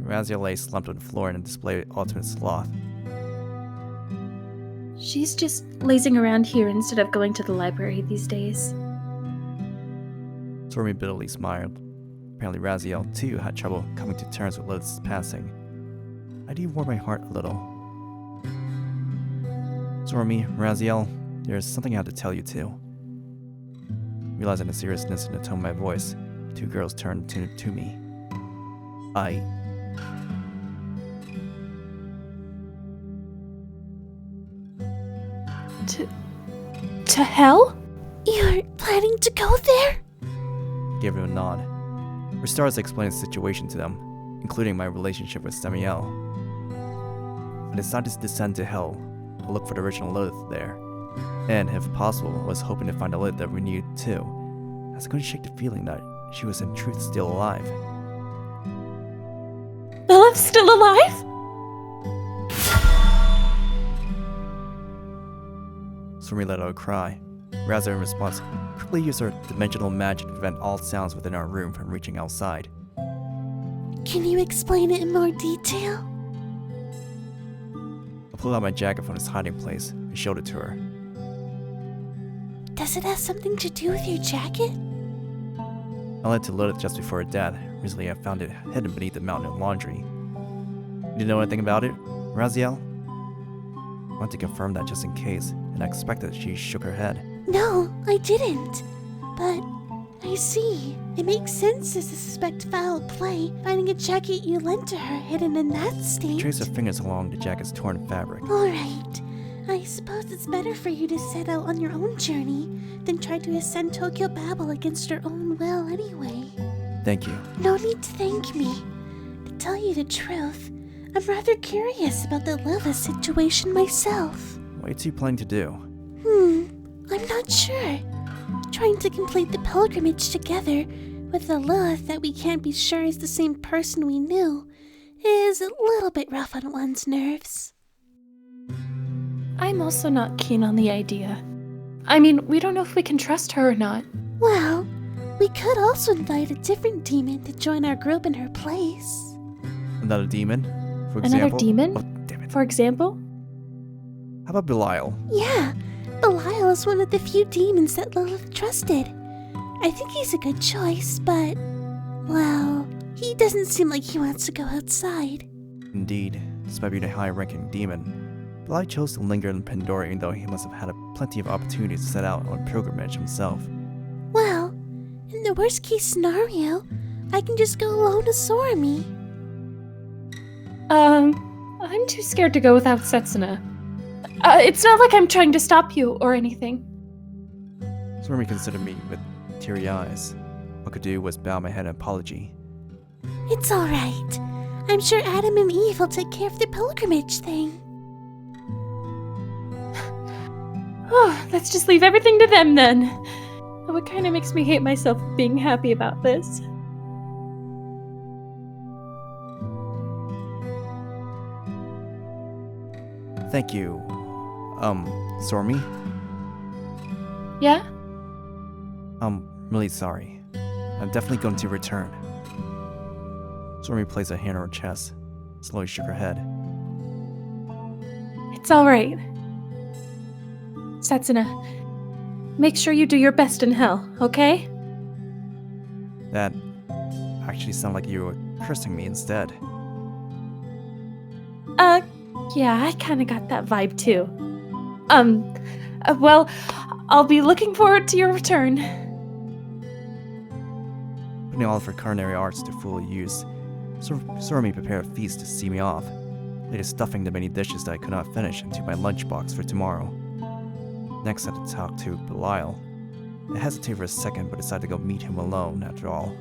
Raziel lay slumped on the floor in a display of ultimate sloth. She's just lazing around here instead of going to the library these days. Sorami bitterly smiled. Apparently Raziel, too, had trouble coming to terms with Lilith's passing. I do warm my heart a little. Sorami, Raziel, there's something I have to tell you, too. Realizing the seriousness in the tone of my voice, the two girls turned to me. To hell? You're planning to go there? I gave her a nod. For starters, I explained the situation to them, including my relationship with Samael. I decided to descend to hell, to look for the original Lilith there, and, if possible, I was hoping to find a Lilith that we needed too. I was going to shake the feeling that she was in truth still alive. Lilith's still alive? Sorami let out a cry. Raziel, in response, quickly used her dimensional magic to prevent all sounds within our room from reaching outside. Can you explain it in more detail? I pulled out my jacket from its hiding place and showed it to her. Does it have something to do with your jacket? I led to Lilith just before her death. Recently, I found it hidden beneath the mountain of laundry. You didn't know anything about it, Raziel? I wanted to confirm that just in case, and I expected she shook her head. No, I didn't. But I see. It makes sense to suspect foul play, finding a jacket you lent to her hidden in that state. She traced her fingers along the jacket's torn fabric. Alright. I suppose it's better for you to set out on your own journey than try to ascend Tokyo Babel against your own will anyway. Thank you. No need to thank me. To tell you the truth, I'm rather curious about the Lilith situation myself. What are you planning to do? I'm not sure. Trying to complete the pilgrimage together with a Lilith that we can't be sure is the same person we knew is a little bit rough on one's nerves. I'm also not keen on the idea. I mean, we don't know if we can trust her or not. Well, we could also invite a different demon to join our group in her place. Another demon, for Another example. demon? Oh, damn it. For example? How about Belial? Yeah, Belial is one of the few demons that Lilith trusted. I think he's a good choice, but, well, he doesn't seem like he wants to go outside. Indeed, despite being a high-ranking demon, Belial chose to linger in Pandora even though he must have had plenty of opportunities to set out on a pilgrimage himself. Well, in the worst case scenario, I can just go alone to Sorami. I'm too scared to go without Setsuna. It's not like I'm trying to stop you or anything. Sorami considered me with teary eyes. All I could do was bow my head in apology. It's alright. I'm sure Adam and Eve will take care of the pilgrimage thing. Oh, let's just leave everything to them then. Oh, it kind of makes me hate myself for being happy about this. Thank you. Sorami? Yeah? I'm really sorry. I'm definitely going to return. Sorami placed a hand on her chest, slowly shook her head. It's alright. Setsuna, make sure you do your best in hell, okay? That actually sounded like you were cursing me instead. Yeah, I kinda got that vibe too. Well, I'll be looking forward to your return. Putting all of her culinary arts to full use, Sorami prepared a feast to see me off, later stuffing the many dishes that I could not finish into my lunchbox for tomorrow. Next, I had to talk to Belial. I hesitated for a second, but decided to go meet him alone after all.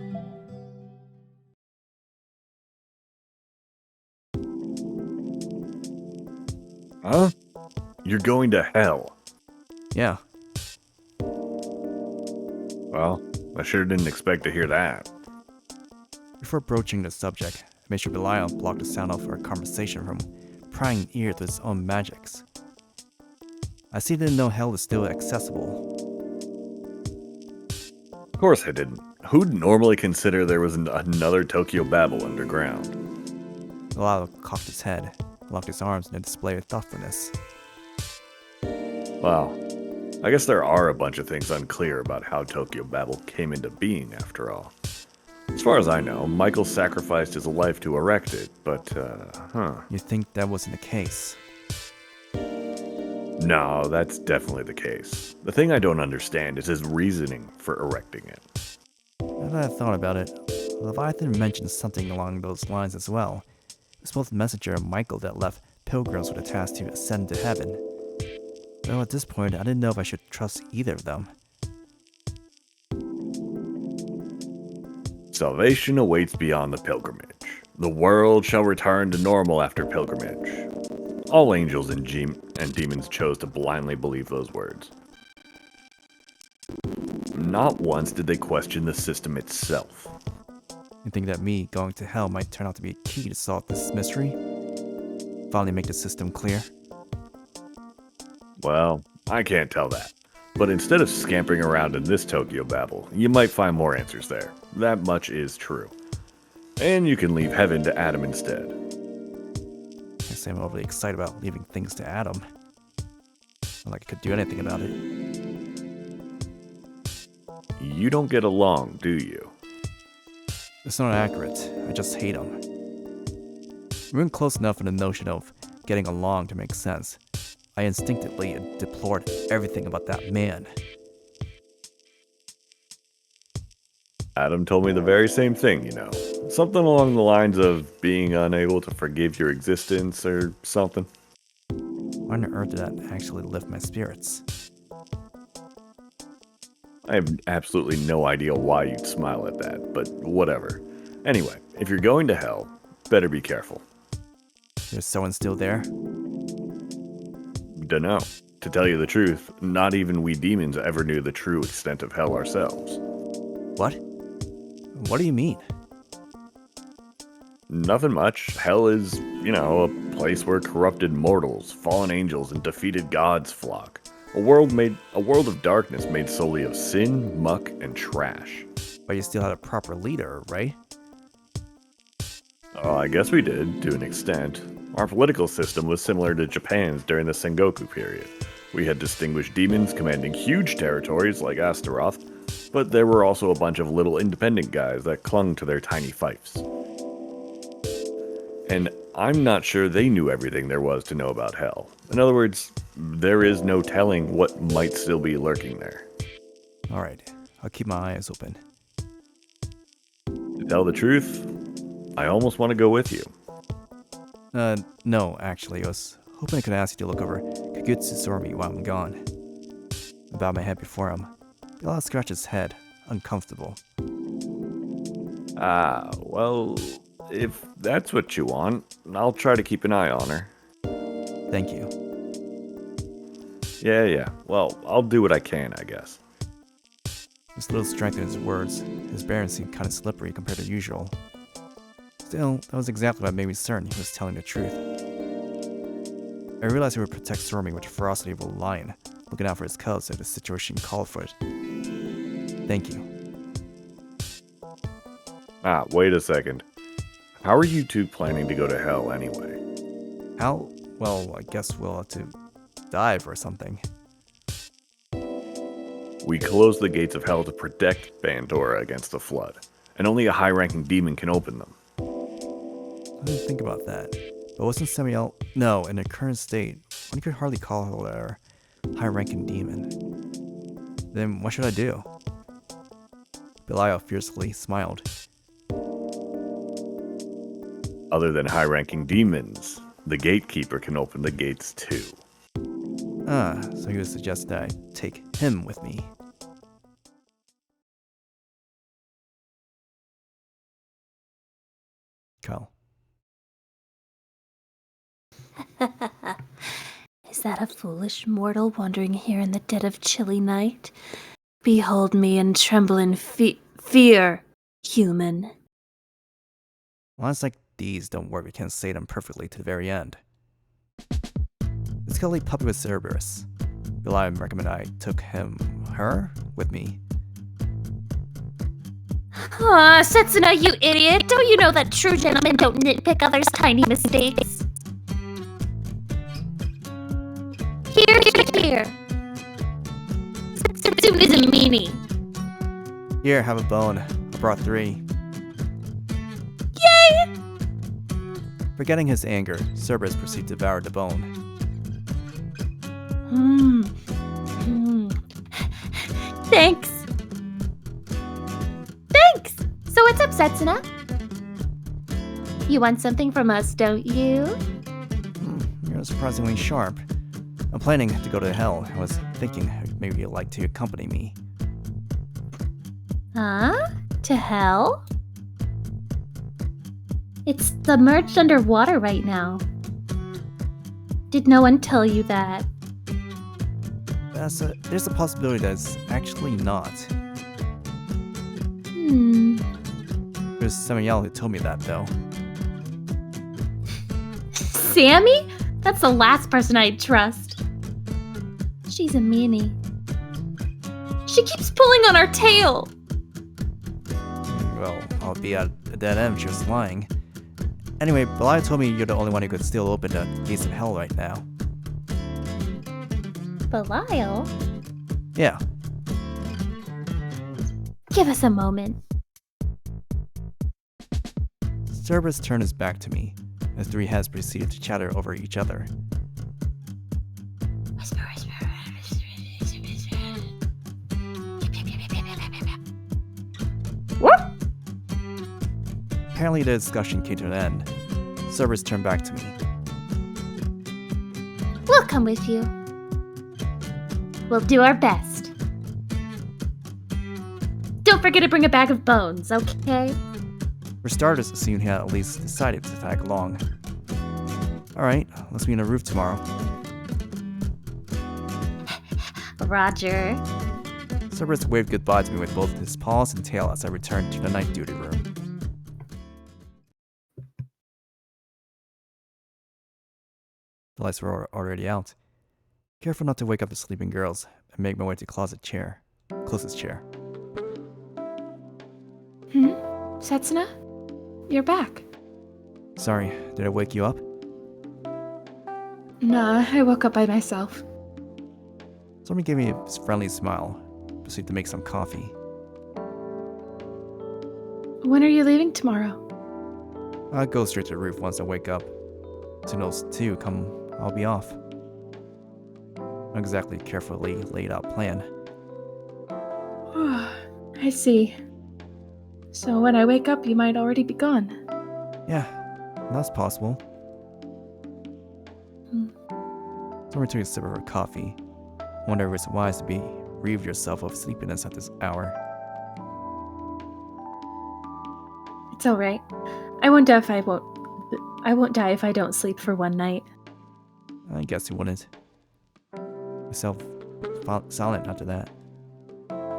Huh? You're going to hell. Yeah, Well, I sure didn't expect to hear that. before broaching the subject, I made sure Belial blocked the sound of our conversation from prying ear to his own magics. I see he didn't know hell is still accessible. Of course I didn't. Who'd normally consider there was another Tokyo Babel underground? Belial cocked his head, locked his arms in a display of thoughtfulness. Well, I guess there are a bunch of things unclear about how Tokyo Babel came into being, after all. As far as I know, Michael sacrificed his life to erect it, but, You think that wasn't the case? No, that's definitely the case. The thing I don't understand is his reasoning for erecting it. Now that I thought about it, Leviathan mentioned something along those lines as well. It was both the messenger and Michael that left pilgrims with a task to ascend to heaven. Though at this point, I didn't know if I should trust either of them. Salvation awaits beyond the pilgrimage. The world shall return to normal after pilgrimage. All angels and demons chose to blindly believe those words. Not once did they question the system itself. You think that me going to hell might turn out to be a key to solve this mystery? Finally make the system clear? Well, I can't tell that. But instead of scampering around in this Tokyo Babel, you might find more answers there. That much is true. And you can leave heaven to Adam instead. I say I'm overly excited about leaving things to Adam. Not like I could do anything about it. You don't get along, do you? It's not accurate. I just hate him. We weren't close enough in the notion of getting along to make sense. I instinctively deplored everything about that man. Adam told me the very same thing, you know. Something along the lines of being unable to forgive your existence or something. Why on earth did that actually lift my spirits? I have absolutely no idea why you'd smile at that, but whatever. Anyway, if you're going to hell, better be careful. There's someone still there? Dunno. To tell you the truth, not even we demons ever knew the true extent of hell ourselves. What? What do you mean? Nothing much. Hell is, a place where corrupted mortals, fallen angels, and defeated gods flock. A world of darkness made solely of sin, muck, and trash. But you still had a proper leader, right? I guess we did, to an extent. Our political system was similar to Japan's during the Sengoku period. We had distinguished demons commanding huge territories like Astaroth, but there were also a bunch of little independent guys that clung to their tiny fiefs. And I'm not sure they knew everything there was to know about hell. In other words, there is no telling what might still be lurking there. Alright, I'll keep my eyes open. To tell the truth, I almost want to go with you. No, actually, I was hoping I could ask you to look over Kagutsu Sorami while I'm gone. I bowed my head before him. Belial scratched his head, uncomfortable. Well, if that's what you want, I'll try to keep an eye on her. Thank you. Yeah. Well, I'll do what I can, I guess. There's little strength in his words. His bearings seemed kind of slippery compared to usual. Still, that was exactly what made me certain he was telling the truth. I realized he would protect Sorami with the ferocity of a lion, looking out for his cubs if the situation called for it. Thank you. Wait a second. How are you two planning to go to hell anyway? How? Well, I guess we'll have to dive or something. We close the gates of hell to protect Bandora against the flood, and only a high-ranking demon can open them. I didn't think about that. But wasn't Samael... No, in her current state, one could hardly call her a high-ranking demon. Then what should I do? Belial fiercely smiled. Other than high-ranking demons, the gatekeeper can open the gates too. So he would suggest that I take him with me. Kyle. Is that a foolish mortal wandering here in the dead of chilly night? Behold me and tremble in fear, human. Lines like these don't work, we can't say them perfectly to the very end. This cuddly puppy was Cerberus. Belial recommended I took her, with me. Aw, Setsuna, you idiot! Don't you know that true gentlemen don't nitpick others' tiny mistakes? Here. Setsuna is a meanie. Here, have a bone. I brought 3. Yay! Forgetting his anger, Cerberus proceeded to devour the bone. Thanks. So what's up, Setsuna? You want something from us, don't you? You're surprisingly sharp. I'm planning to go to hell. I was thinking maybe you'd like to accompany me. Huh? To hell? It's submerged underwater right now. Did no one tell you that? There's a possibility that it's actually not. It was Samael who told me that, though. Sammy? That's the last person I'd trust. She's a meanie. She keeps pulling on our tail! Well, I'll be at a dead end if she was lying. Anyway, Belial told me you're the only one who could still open the gates of hell right now. Belial? Yeah. Give us a moment. Cerberus turned his back to me, as 3 heads proceeded to chatter over each other. What? Apparently the discussion came to an end. Cerberus turned back to me. We'll come with you. We'll do our best. Don't forget to bring a bag of bones, okay? For starters, soon he had at least decided to tag along. Alright, let's meet on the roof tomorrow. Roger. Cerberus waved goodbye to me with both his paws and tail as I returned to the night duty room. The lights were already out. Careful not to wake up the sleeping girls, I make my way to closest chair. Setsuna? You're back. Sorry, did I wake you up? Nah, I woke up by myself. Sorami gave me a friendly smile, proceeded to make some coffee. When are you leaving tomorrow? I'll go straight to the roof once I wake up. As soon as 2 come, I'll be off. Not exactly a carefully laid out plan. I see. So when I wake up, you might already be gone. Yeah, that's possible. Sorami took a sip of her coffee. Wonder if it's wise to bereave yourself of sleepiness at this hour. It's alright. I won't die if I don't sleep for one night. I guess you wouldn't. Myself silent after that.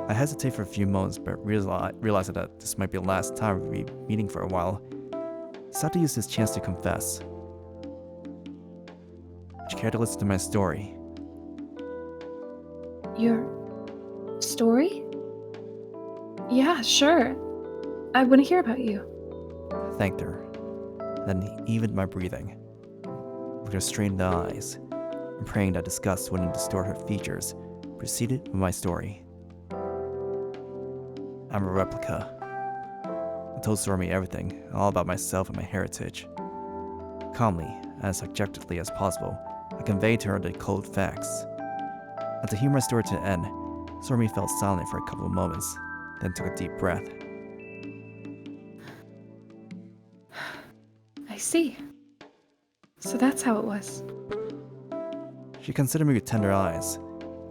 I hesitate for a few moments, but realized that this might be the last time we'll be meeting for a while. Decided to use this chance to confess. Would you care to listen to my story? Your story? Yeah, sure. I want to hear about you. I thanked her, then evened my breathing. With her strained eyes, and praying that disgust wouldn't distort her features, proceeded with my story. I'm a replica. I told Sorami everything, all about myself and my heritage. Calmly, as objectively as possible, I conveyed to her the cold facts. As to hear my story to the end, Sorami fell silent for a couple of moments, then took a deep breath. I see. So that's how it was. She considered me with tender eyes.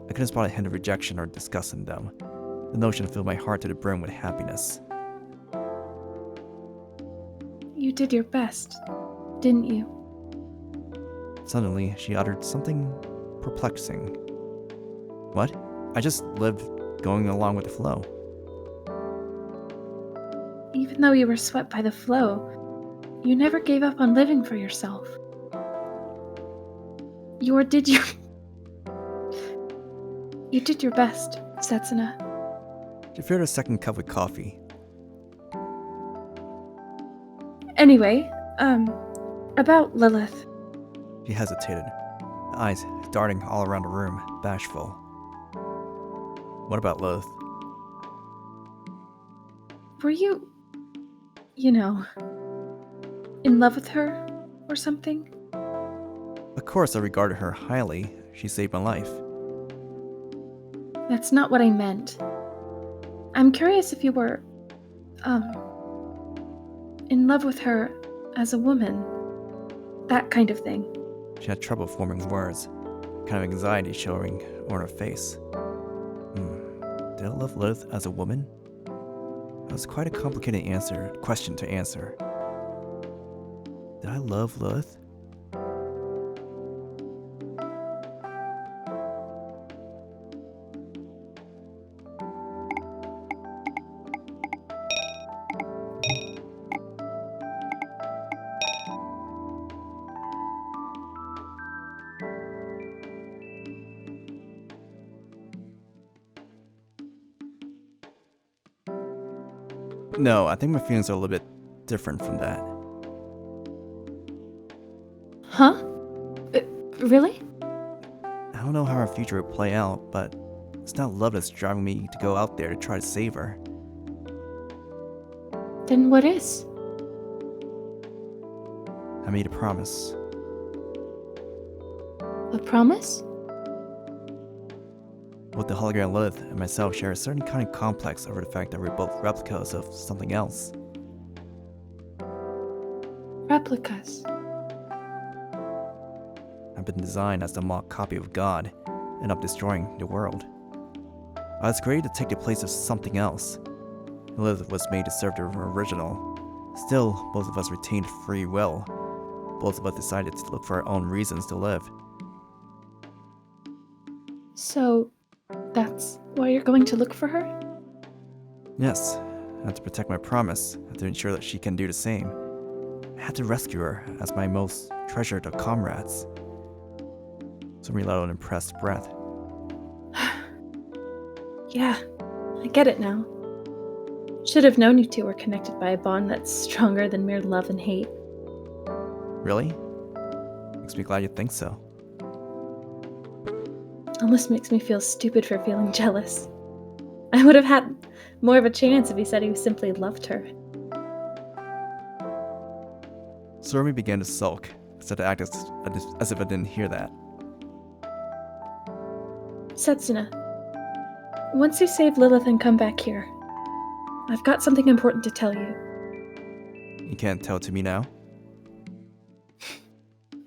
I couldn't spot a hint of rejection or disgust in them. The notion filled my heart to the brim with happiness. You did your best, didn't you? Suddenly, she uttered something perplexing. What? I just lived going along with the flow. Even though you were swept by the flow, you never gave up on living for yourself. You did your best, Setsuna. She filled her second cup with coffee. Anyway, about Lilith. She hesitated, the eyes darting all around the room, bashful. What about Lilith? Were you, in love with her or something? Of course, I regarded her highly. She saved my life. That's not what I meant. I'm curious if you were, in love with her as a woman. That kind of thing. She had trouble forming words, kind of anxiety showing on her face. Did I love Lilith as a woman? That was quite a complicated question to answer. Did I love Lilith? No, I think my feelings are a little bit different from that. Huh? Really? I don't know how our future will play out, but it's not love that's driving me to go out there to try to save her. Then what is? I made a promise. A promise? Both the hologram Lilith and myself share a certain kind of complex over the fact that we're both replicas of something else. Replicas? I've been designed as the mock copy of God, and of destroying the world. I was created to take the place of something else. Lilith was made to serve the original. Still, both of us retained free will. Both of us decided to look for our own reasons to live. So, that's why you're going to look for her? Yes, I had to protect my promise, and to ensure that she can do the same. I had to rescue her as my most treasured of comrades. Sorami let out an impressed breath. Yeah, I get it now. Should have known you two were connected by a bond that's stronger than mere love and hate. Really? Makes me glad you think so. Almost makes me feel stupid for feeling jealous. I would have had more of a chance if he said he simply loved her. Sorami began to sulk, instead to act as if I didn't hear that. Setsuna, once you save Lilith and come back here, I've got something important to tell you. You can't tell it to me now?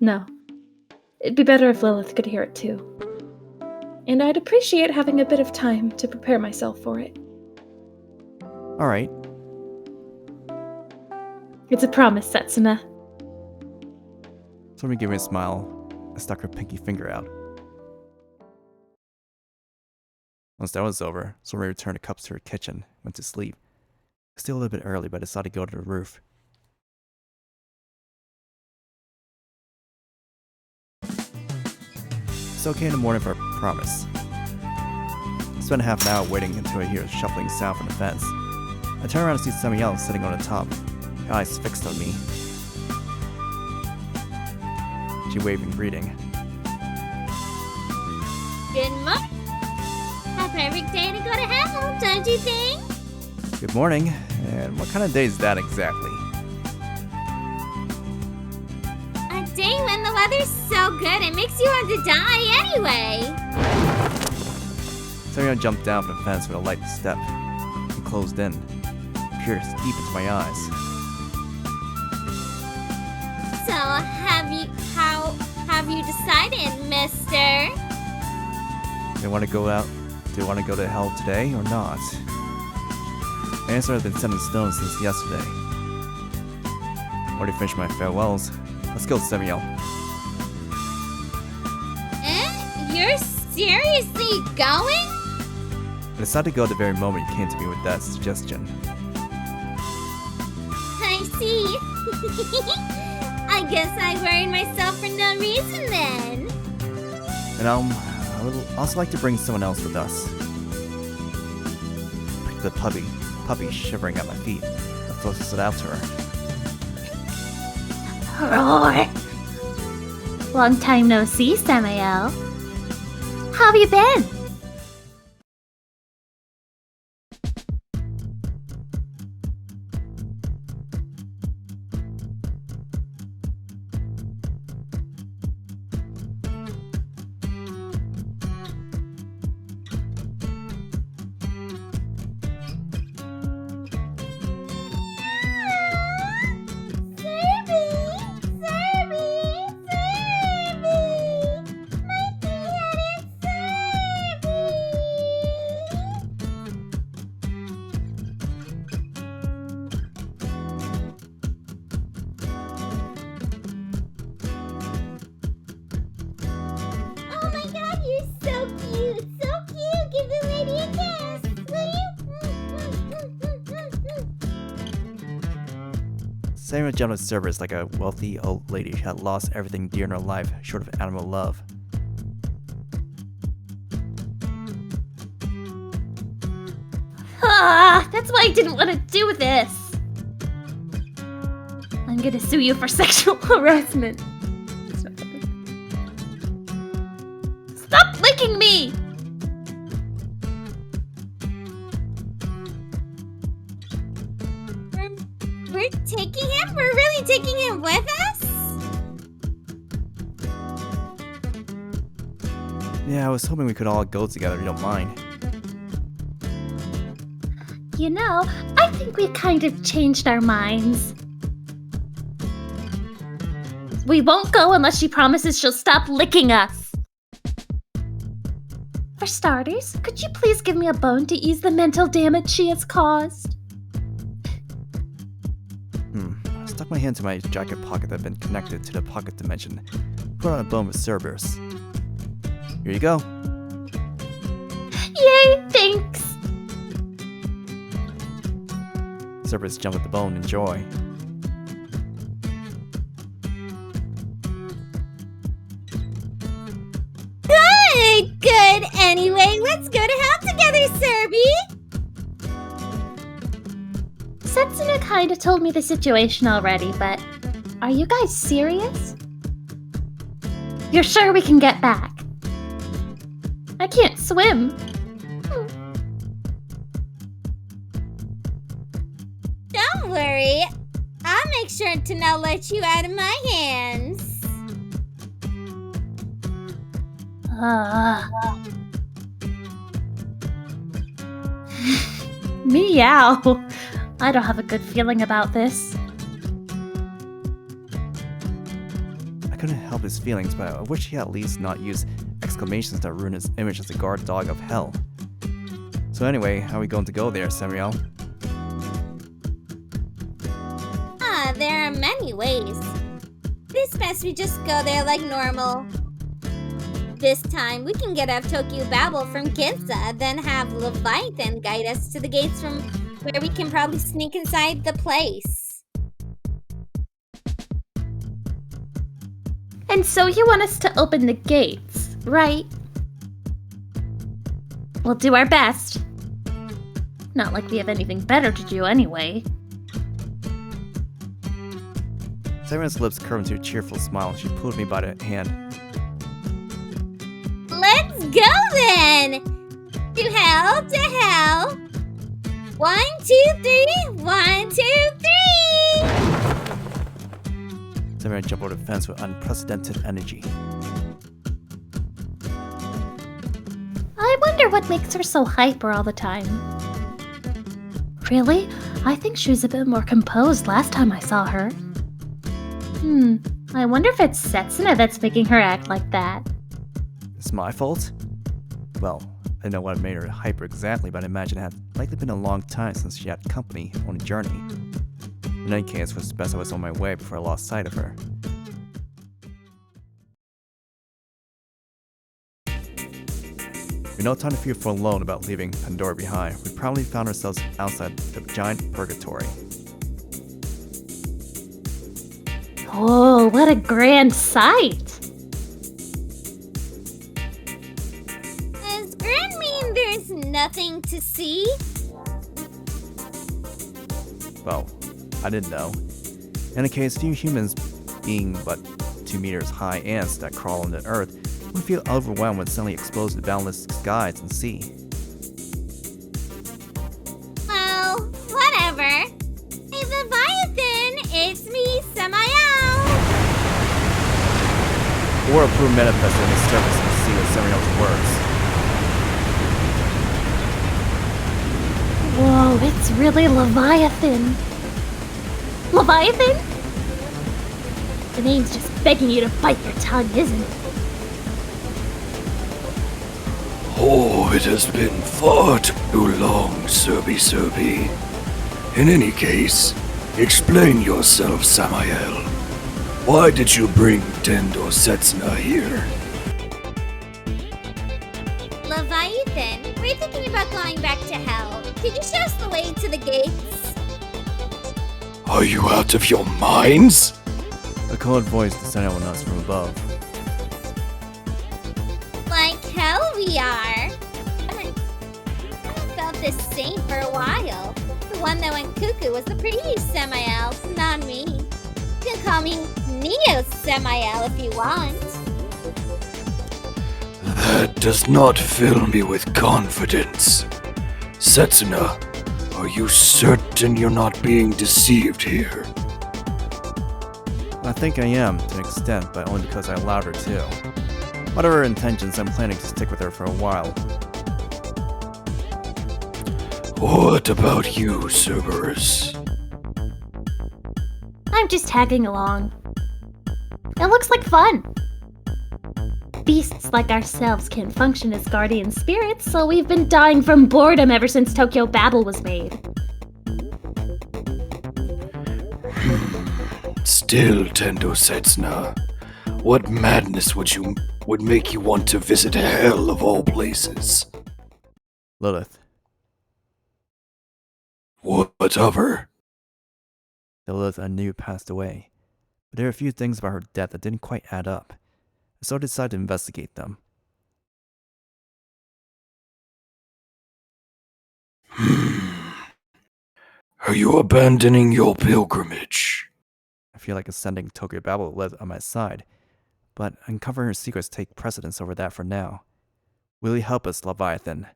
No. It'd be better if Lilith could hear it too. And I'd appreciate having a bit of time to prepare myself for it. Alright. It's a promise, Setsuna. Sorami gave me a smile and stuck her pinky finger out. Once that was over, Sorami returned the cups to her kitchen and went to sleep. Still a little bit early, but I decided to go to the roof. It's okay in the morning for a promise. I spent half an hour waiting until I hear a shuffling sound from the fence. I turn around and see Samael sitting on the top, her eyes fixed on me. She waved in greeting. Good morning. A perfect day to go to hell, don't you think? Good morning, and what kind of day is that exactly? A day when the weather's so good it makes you want to die anyway. Samael jumped down from the fence with a light step and closed in, pierced deep into my eyes. So have you decided, mister? Do you want to go to hell today or not? My answer has been set in stone since yesterday. Already finished my farewells. Let's go, Samael. You're seriously going? I decided to go at the very moment you came to me with that suggestion. I see. I guess I worried myself for no reason then. And I would also like to bring someone else with us. The puppy shivering at my feet. I floated it out to her. Roar! Long time no see, Samael. How have you been? Sarah jumped at Cerberus like a wealthy old lady who had lost everything dear in her life short of animal love. That's why I didn't want to do this. I'm gonna sue you for sexual harassment. Stop licking me! We're taking him? We're really taking him with us? Yeah, I was hoping we could all go together if you don't mind. You know, I think we kind of changed our minds. We won't go unless she promises she'll stop licking us. For starters, could you please give me a bone to ease the mental damage she has caused? I stuck my hand to my jacket pocket that had been connected to the pocket dimension. Put on a bone with Cerberus. Here you go. Yay, thanks! Cerberus jumped with the bone in joy. kinda told me the situation already, but are you guys serious? You're sure we can get back? I can't swim. Don't worry. I'll make sure to not let you out of my hands. Meow. I don't have a good feeling about this. I couldn't help his feelings, but I wish he had at least not used exclamations that ruin his image as a guard dog of hell. So anyway, how are we going to go there, Samael? There are many ways. It's best we just go there like normal. This time, we can get out of Tokyo Babel from Ginza, then have Leviathan guide us to the gates from where we can probably sneak inside the place. And so you want us to open the gates, right? We'll do our best. Not like we have anything better to do anyway. Samael's lips curved into a cheerful smile and she pulled me by the hand. Let's go then! To hell, to hell! 1, 2, 3, 1, 2, 3! Samael jumped over the fence with unprecedented energy. I wonder what makes her so hyper all the time. Really? I think she was a bit more composed last time I saw her. I wonder if it's Setsuna that's making her act like that. It's my fault? Well, I don't know what made her hyper exactly, but I imagine it had likely been a long time since she had company on a journey. In any case, it was best I was on my way before I lost sight of her. With no time to feel forlorn about leaving Pandora behind, we probably found ourselves outside the giant purgatory. Oh, what a grand sight! Does grand mean there's nothing to see? Well, I didn't know. In any case, few humans, being but 2 meters high ants that crawl on the earth, would feel overwhelmed when suddenly exposed to boundless skies and sea. Well, whatever. Hey, Leviathan, it's me, Samael! Or a proof manifested on the surface and see with Samael's words. Whoa, it's really Leviathan. Leviathan? The name's just begging you to bite your tongue, isn't it? Oh, it has been far too long, Serby. In any case, explain yourself, Samael. Why did you bring Tendo Setsuna here? Leviathan, we're thinking about going back to hell. Could you show us the way to the gates? Are you out of your minds? A cold voice descended on us from above. Like hell we are. I haven't felt this same for a while. The one that went cuckoo was the previous Samael, not me. You can call me Neo Samael if you want. That does not fill me with confidence. Setsuna, are you certain you're not being deceived here? I think I am, to an extent, but only because I allowed her to. Whatever her intentions, I'm planning to stick with her for a while. What about you, Cerberus? I'm just tagging along. It looks like fun. Beasts like ourselves can't function as guardian spirits, so we've been dying from boredom ever since Tokyo Babel was made. Still, Tendo Setsuna, what madness would make you want to visit hell of all places? Lilith. What of her? The Lilith I knew passed away, but there are a few things about her death that didn't quite add up, so I decided to investigate them. Are you abandoning your pilgrimage? I feel like ascending Tokyo Babel lives on my side, but uncovering her secrets take precedence over that for now. Will you help us, Leviathan?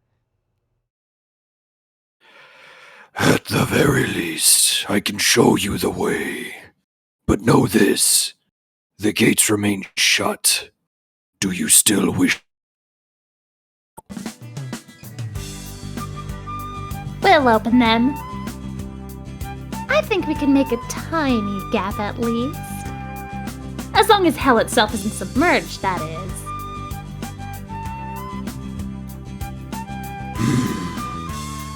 At the very least, I can show you the way. But know this, the gates remain shut. Do you still wish? We'll open them. I think we can make a tiny gap at least. As long as hell itself isn't submerged, that is.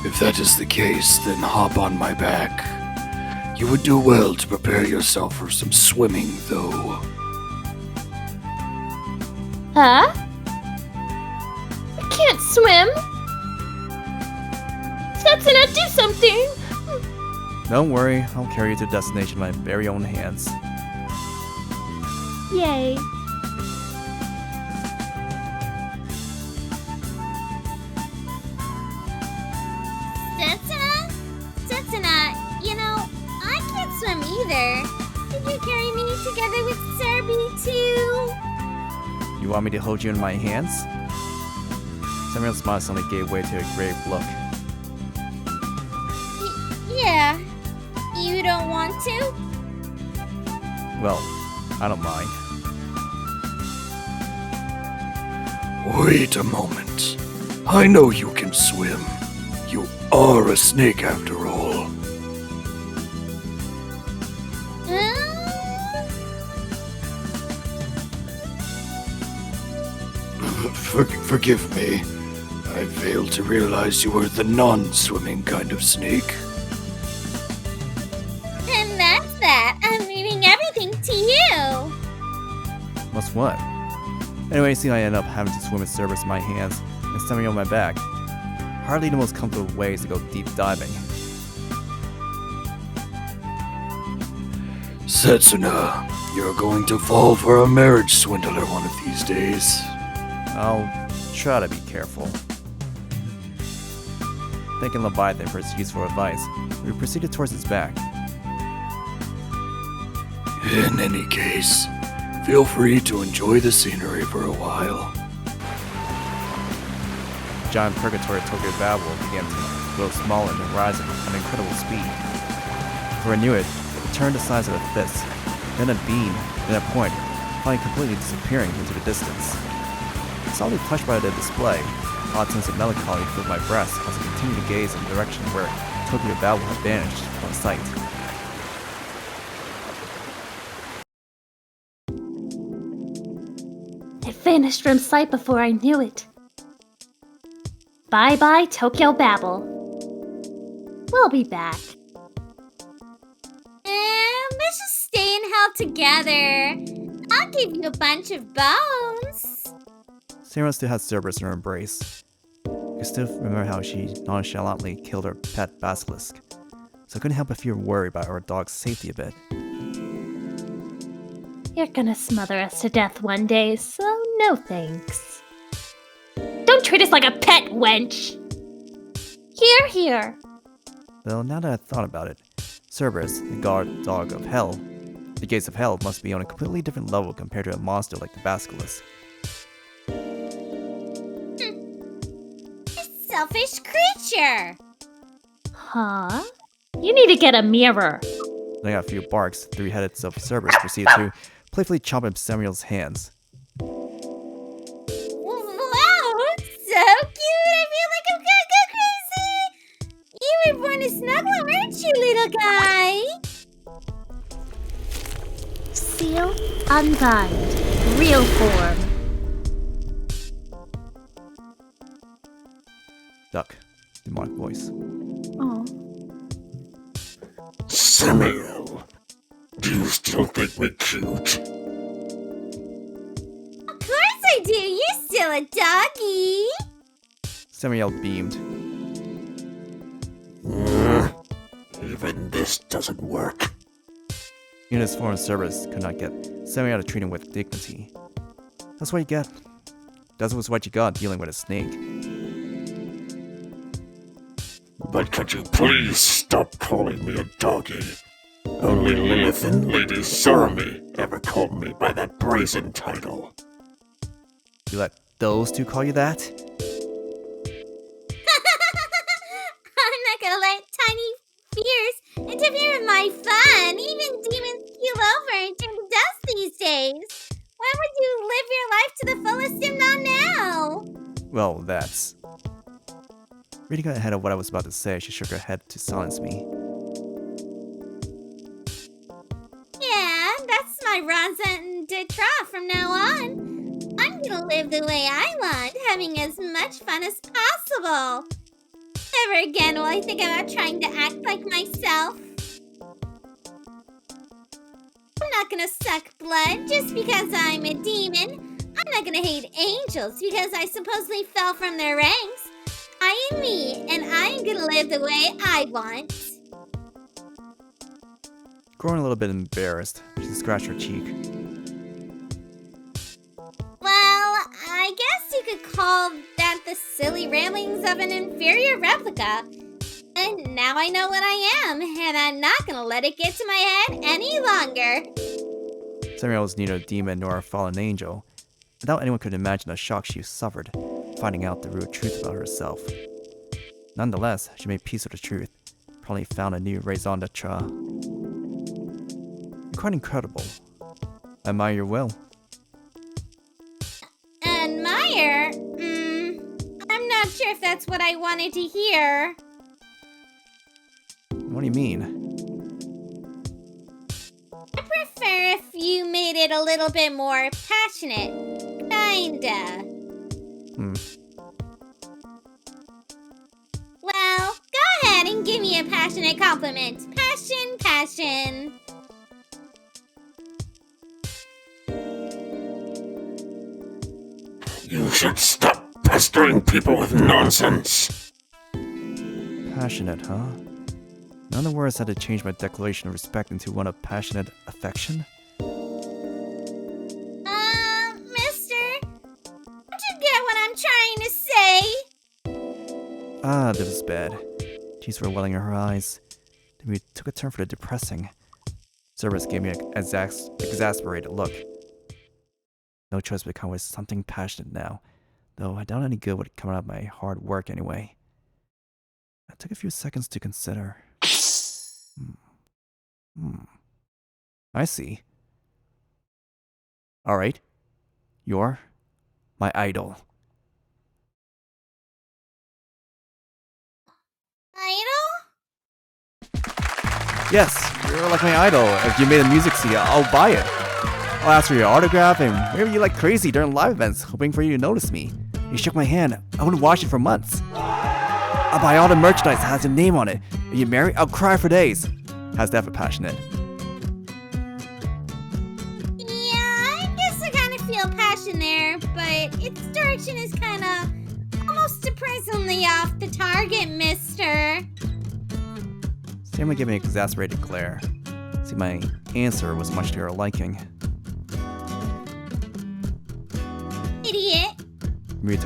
If that is the case, then hop on my back. You would do well to prepare yourself for some swimming, though. Huh? I can't swim. Setsuna, do something! Don't worry, I'll carry you to destination with my very own hands. Yay. Setsuna, you know, I can't swim either. Could you carry me together with Cerby too? You want me to hold you in my hands? Samael's smile suddenly gave way to a grave look. Yeah. You don't want to? Well, I don't mind. Wait a moment. I know you can swim. You are a snake after all. Forgive me. I failed to realize you were the non-swimming kind of snake. And that's that. I'm leaving everything to you. What's what? Anyway, see, I end up having to swim with Cerberus in my hands and Samael on my back. Hardly the most comfortable ways to go deep diving. Setsuna, you're going to fall for a marriage swindler one of these days. I'll try to be careful. Thanking Leviathan for his useful advice, we proceeded towards his back. In any case, feel free to enjoy the scenery for a while. The giant purgatory of Tokyo Babel began to grow smaller and rising at an incredible speed. Before I knew it, it turned the size of a fist, then a beam, then a point, finally completely disappearing into the distance. Solidly touched by the display, odd sense of melancholy filled my breast as I continued to gaze in the direction where Tokyo Babel had vanished from sight. It vanished from sight before I knew it. Bye-bye, Tokyo Babel. We'll be back. Let's just stay in hell together. I'll give you a bunch of bones. Sarah still had Cerberus in her embrace. I could still remember how she nonchalantly killed her pet basilisk, so I couldn't help but feel worried about our dog's safety a bit. You're gonna smother us to death one day, so no thanks. Don't treat us like a pet, wench! Here, here. Though now that I thought about it, Cerberus, the guard dog of hell, the gates of hell must be on a completely different level compared to a monster like the basilisk. Selfish creature. Huh? You need to get a mirror. Then a few barks, three heads of Cerberus proceeded to playfully chomp at Samuel's hands. Wow, so cute. I feel like I'm gonna go crazy. You were born to snuggle, weren't you, little guy? Seal, unbind, real form. Duck, demonic voice. Oh. Samael, do you still think we're cute? Of course I do. You're still a doggy. Samael beamed. Even this doesn't work. In his form, Cerberus could not get Samael to treat him with dignity. That's what you get. That was what you got dealing with a snake. But could you please stop calling me a doggy? Only Lilith and Lady Sorami ever called me by that brazen title. You let those two call you that? I'm not gonna let tiny fears interfere with my fun. Even demons keel over and turn to dust these days. Why would you live your life to the fullest if not now? Well, that's... Reading ahead of what I was about to say, she shook her head to silence me. Yeah, that's my raison d'etre from now on. I'm gonna live the way I want, having as much fun as possible. Never again will I think about trying to act like myself. I'm not gonna suck blood just because I'm a demon. I'm not gonna hate angels because I supposedly fell from their ranks. I am me, and I'm gonna live the way I want. Growing a little bit embarrassed, she scratched her cheek. Well, I guess you could call that the silly ramblings of an inferior replica. And now I know what I am, and I'm not gonna let it get to my head any longer. Samael was neither a demon nor a fallen angel. I doubt anyone could imagine the shock she suffered, finding out the real truth about herself. Nonetheless, she made peace with the truth, probably found a new raison d'etre. You're quite incredible. I admire your will. Admire? I'm not sure if that's what I wanted to hear. What do you mean? I prefer if you made it a little bit more passionate. Kinda. Well, go ahead and give me a passionate compliment. Passion, passion. You should stop pestering people with nonsense. Passionate, huh? In other words, I had to change my declaration of respect into one of passionate affection? Mister? Don't you get what I'm trying to say? Ah, this was bad. Tears were welling in her eyes. The mood took a turn for the depressing. Cerberus gave me an exasperated look. No choice but to come with something passionate now, though I doubt any good would come out of my hard work anyway. I took a few seconds to consider. I see. Alright. You're my idol. Idol? Yes, you're like my idol. If you made a music CD, I'll buy it. I'll ask for your autograph and wave you like crazy during live events, hoping for you to notice me. You shook my hand. I wouldn't wash it for months. I'll buy all the merchandise that has your name on it. Are you married? I'll cry for days. How's that for passionate? Yeah, I guess I kind of feel passion there, but its direction is kind of almost surprisingly off the target, mister. Stanley gave me an exasperated glare. See, my answer was much to her liking. Idiot. Marie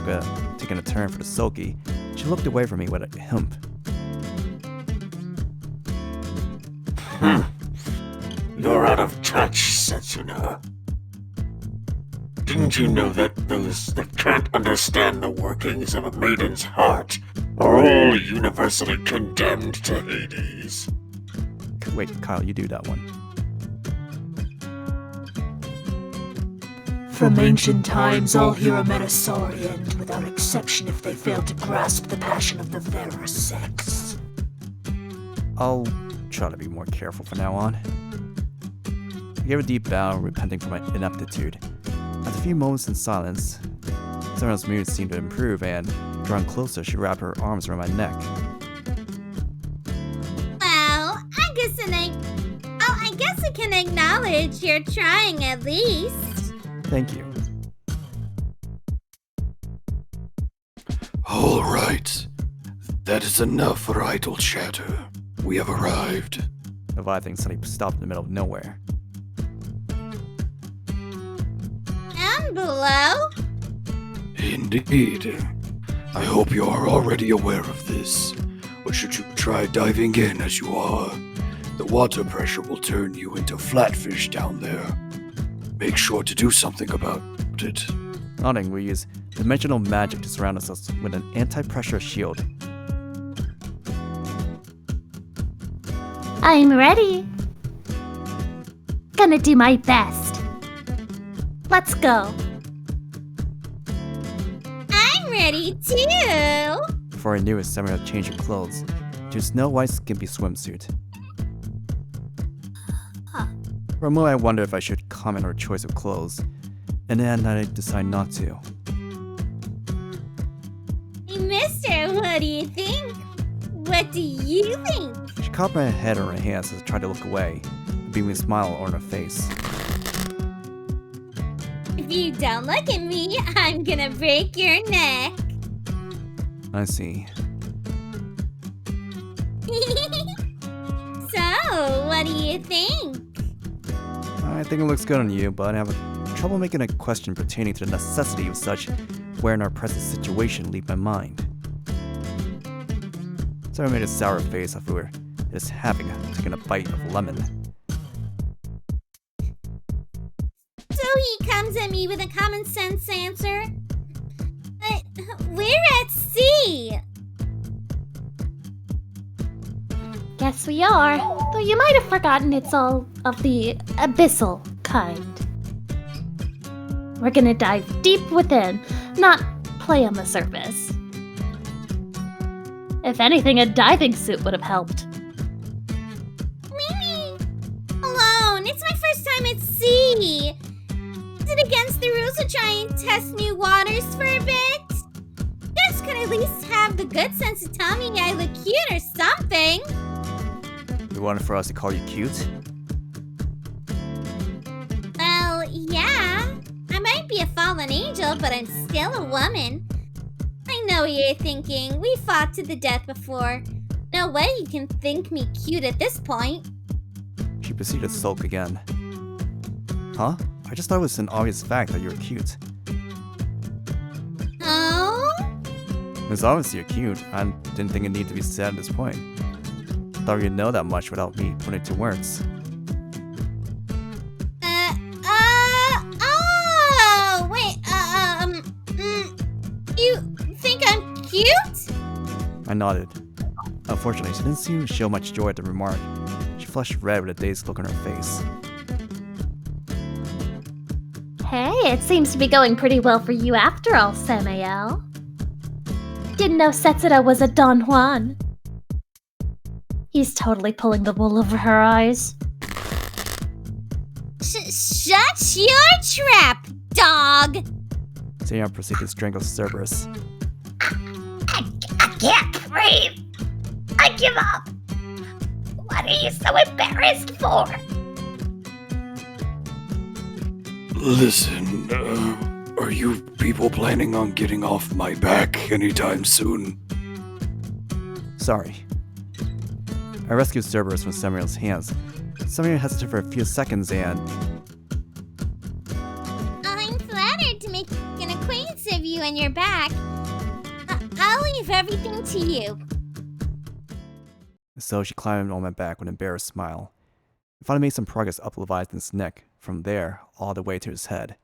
taking a turn for the sulky. She looked away from me with a hump. You're out of touch, Setsuna. Didn't you know that those that can't understand the workings of a maiden's heart are all universally condemned to Hades? Wait, Kyle, you do that one. From ancient times, all hero metasauri end without exception if they fail to grasp the passion of the fairer sex. I'll try to be more careful from now on. I gave a deep bow, repenting for my ineptitude. After a few moments in silence, Sarah's mood seemed to improve, and, drawing closer, she wrapped her arms around my neck. Well, I guess I can acknowledge you're trying at least. Thank you. All right. That is enough for idle chatter. We have arrived. Leviathan suddenly stopped in the middle of nowhere. And below? Indeed. I hope you are already aware of this, which should you try diving in as you are? The water pressure will turn you into flatfish down there. Make sure to do something about it. Nodding, we use dimensional magic to surround ourselves with an anti-pressure shield. I'm ready. Gonna do my best. Let's go. I'm ready too. Before I knew it, Samael had changed her clothes to a snow-white skimpy swimsuit. For a moment, I wondered if I should comment on her choice of clothes, and then I decided not to. Hey, mister, what do you think? What do you think? She caught my head on her hands as I tried to look away, a beaming smile on her face. If you don't look at me, I'm gonna break your neck. I see. So, what do you think? I think it looks good on you, but I have trouble making a question pertaining to the necessity of such where in our present situation leave my mind. So I made a sour face if we were just taking a bite of lemon. So he comes at me with a common sense answer. But we're at sea. Guess we are. Though you might have forgotten it's all of the abyssal kind. We're gonna dive deep within, not play on the surface. If anything, a diving suit would have helped. Mimi! Alone! It's my first time at sea! Is it against the rules to try and test new waters for a bit? You guys could at least have the good sense to tell me I look cute or something! You wanted for us to call you cute? Well, yeah. I might be a fallen angel, but I'm still a woman. I know what you're thinking. We fought to the death before. No way you can think me cute at this point. She proceeded to sulk again. Huh? I just thought it was an obvious fact that you were cute. Oh? It was obvious you're cute. I didn't think it needed to be said at this point. Thought you'd know that much without me putting it to words. Oh! Wait, you think I'm cute? I nodded. Unfortunately, she didn't seem to show much joy at the remark. She flushed red with a dazed look on her face. Hey, it seems to be going pretty well for you after all, Samael. Didn't know Setsuda was a Don Juan. He's totally pulling the wool over her eyes. Shut your trap, dog! Seiya proceeded to strangle Cerberus. I can't breathe. I give up. What are you so embarrassed for? Listen, are you people planning on getting off my back anytime soon? Sorry. I rescued Cerberus from Samael's hands. Samael hesitated for a few seconds and... I'm flattered to make an acquaintance of you and your back. I'll leave everything to you. So she climbed on my back with an embarrassed smile. I finally made some progress up Leviathan's neck, from there all the way to his head.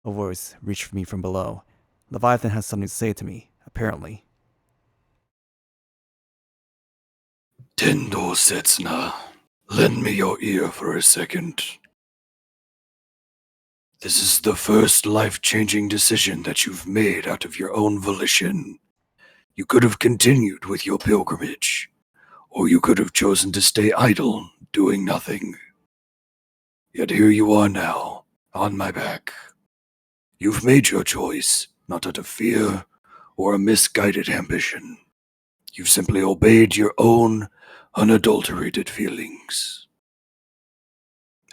A voice reached for me from below. Leviathan has something to say to me, apparently. Tendo Setsuna, lend me your ear for a second. This is the first life-changing decision that you've made out of your own volition. You could have continued with your pilgrimage, or you could have chosen to stay idle, doing nothing. Yet here you are now, on my back. You've made your choice, not out of fear or a misguided ambition. You've simply obeyed your own unadulterated feelings.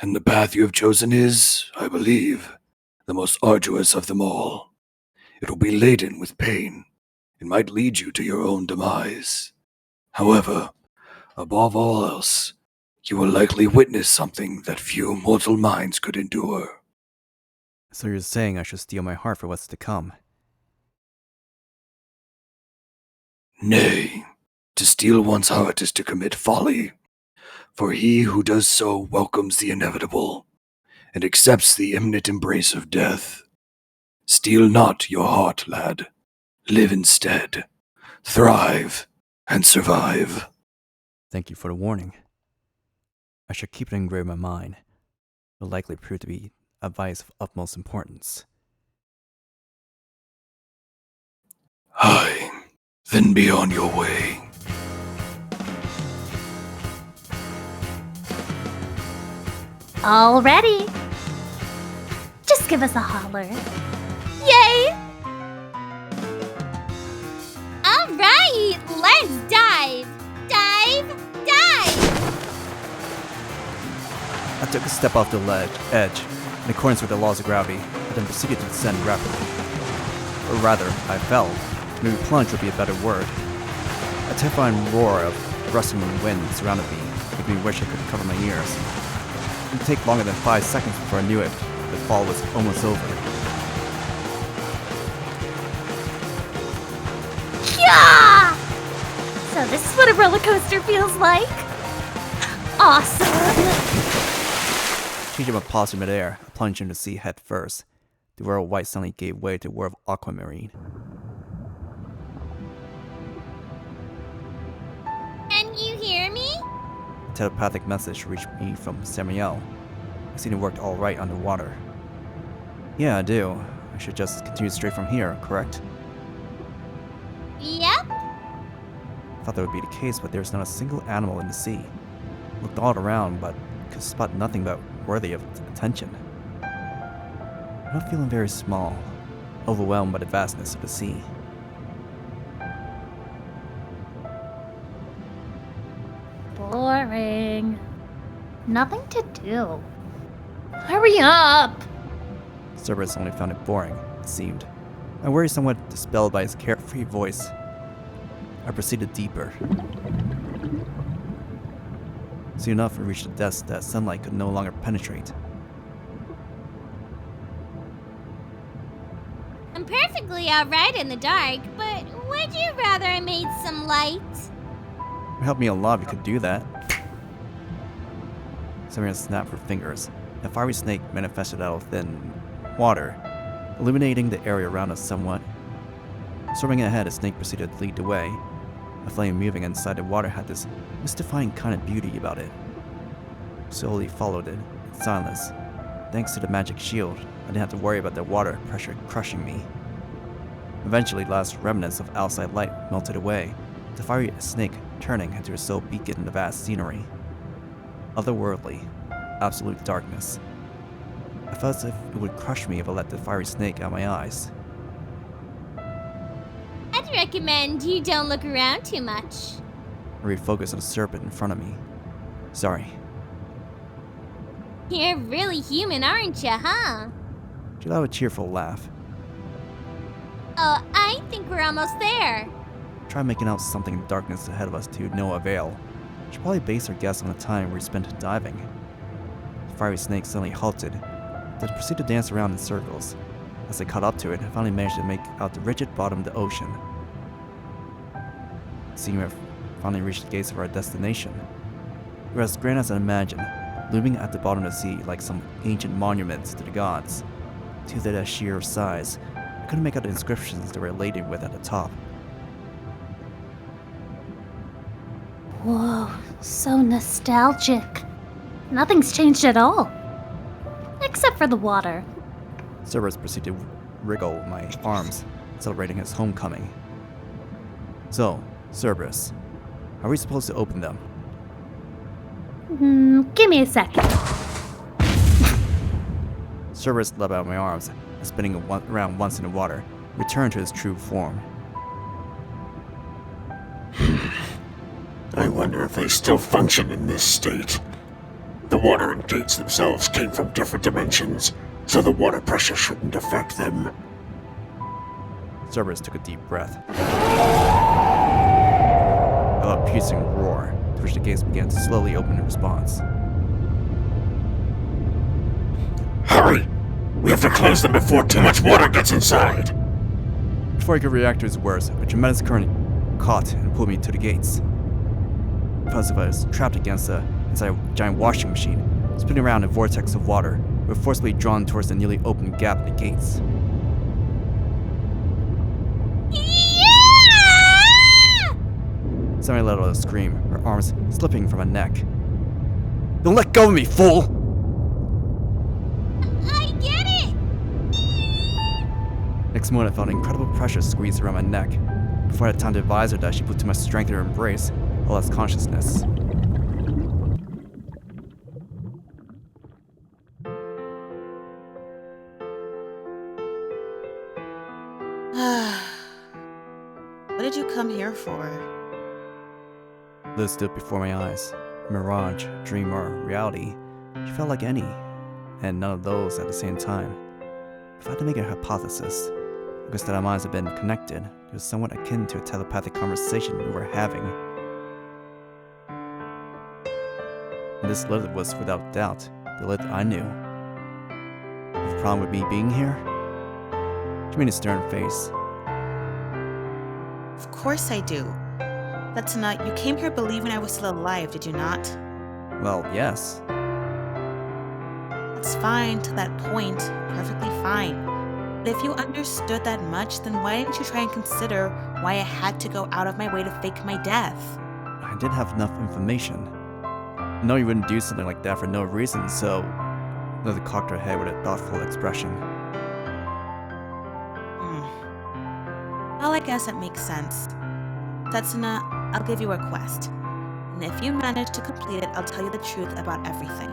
And the path you have chosen is, I believe, the most arduous of them all. It will be laden with pain. It might lead you to your own demise. However, above all else, you will likely witness something that few mortal minds could endure. So you're saying I should steel my heart for what's to come? Nay, To steal one's heart is to commit folly, for he who does so welcomes the inevitable, and accepts the imminent embrace of death. Steal not your heart, lad. Live instead. Thrive and survive. Thank you for the warning. I should keep it engraved in my mind. It will likely prove to be advice of utmost importance. Aye, then be on your way. All ready. Just give us a holler. Yay! Alright, let's dive! Dive! Dive! I took a step off the edge, in accordance with the laws of gravity, and then proceeded to descend rapidly. Or rather, I fell. Maybe plunge would be a better word. A terrifying roar of rustling wind surrounded me, making me wish I could cover my ears. It would take longer than 5 seconds before I knew it. The fall was almost over. Yeah! So this is what a roller coaster feels like? Awesome! Changing my posture midair, I plunged into the sea head first. The world of white suddenly gave way to a world of aquamarine. Can you hear me? A telepathic message reached me from Samael. I seen it worked all right underwater. Yeah, I do. I should just continue straight from here, correct? Yep. Thought that would be the case, but there's not a single animal in the sea. Looked all around, but could spot nothing but worthy of attention. I'm not feeling very small, overwhelmed by the vastness of the sea. Boring. Nothing to do. Hurry up! Cerberus only found it boring, it seemed. My worry somewhat dispelled by his carefree voice. I proceeded deeper. Soon enough, we reached a depth that sunlight could no longer penetrate. I'm perfectly alright in the dark, but would you rather I made some light? It would help me a lot if you could do that. Samael snapped her fingers. A fiery snake manifested out of thin water, illuminating the area around us somewhat. Swimming ahead, the snake proceeded to lead the way. A flame moving inside the water had this mystifying kind of beauty about it. Slowly followed it in silence. Thanks to the magic shield, I didn't have to worry about the water pressure crushing me. Eventually, the last remnants of outside light melted away, the fiery snake turning into a sole beacon in the vast scenery. Otherworldly, absolute darkness. I felt as if it would crush me if I let the fiery snake out of my eyes. I'd recommend you don't look around too much. I refocused on the serpent in front of me. Sorry. You're really human, aren't you, huh? She let out a cheerful laugh. Oh, I think we're almost there. Tried making out something in the darkness ahead of us to no avail. She probably based her guess on the time we spent diving. The fiery snake suddenly halted, then proceeded to dance around in circles. As I caught up to it, I finally managed to make out the rigid bottom of the ocean. Seeing we finally reached the gates of our destination. We were as grand as I imagined, looming at the bottom of the sea like some ancient monuments to the gods. To their sheer size, I couldn't make out the inscriptions they were laden with at the top. Whoa, so nostalgic. Nothing's changed at all. Except for the water. Cerberus proceeded to wriggle my arms, celebrating his homecoming. So, Cerberus, how are we supposed to open them? Give me a second. Cerberus let out my arms, and spinning around once in the water, returned to his true form. I wonder if they still function in this state. The water and gates themselves came from different dimensions, so the water pressure shouldn't affect them. Cerberus took a deep breath. A loud piercing roar, to which the gates began to slowly open in response. Hurry! We have to close them before too much water gets inside! Before he could react to his words, a tremendous current caught and pulled me to the gates. I felt as if I was trapped inside a giant washing machine, spinning around in a vortex of water. We were forcibly drawn towards the newly opened gap in the gates. Samael let out a scream, her arms slipping from her neck. Don't let go of me, fool! I get it! Next moment, I felt an incredible pressure squeeze around my neck. Before I had time to advise her that she put too much strength in her embrace, I lost consciousness. What did you come here for? Liz stood before my eyes. A mirage, dream, or reality. She felt like any, and none of those at the same time. If I had to make a hypothesis, I guess that our minds have been connected. It was somewhat akin to a telepathic conversation we were having. And this Lilith was, without doubt, the Lilith I knew. The problem with me being here? She made a stern face. Of course I do. That's not. You came here believing I was still alive, did you not? Well, yes. That's fine to that point. Perfectly fine. But if you understood that much, then why didn't you try and consider why I had to go out of my way to fake my death? I didn't have enough information. I know you wouldn't do something like that for no reason, so Lilith cocked her head with a thoughtful expression. Well, I guess it makes sense. Setsuna, I'll give you a quest. And if you manage to complete it, I'll tell you the truth about everything.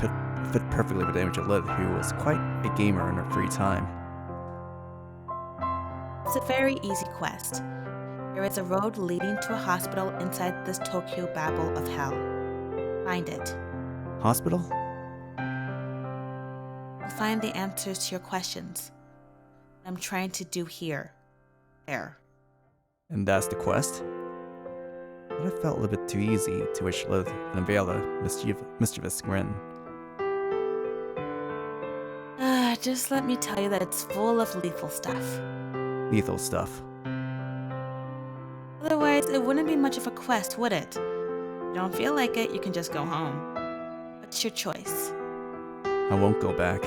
It fit perfectly with the image of Lilith, who was quite a gamer in her free time. It's a very easy quest. There is a road leading to a hospital inside this Tokyo Babel of hell. Find it. Hospital? You'll find the answers to your questions. I'm trying to do here. There. And that's the quest? But it felt a little bit too easy, to which Lilith unveiled a mischievous grin. Just let me tell you that it's full of lethal stuff. Lethal stuff. Otherwise, it wouldn't be much of a quest, would it? If you don't feel like it, you can just go home. What's your choice? I won't go back.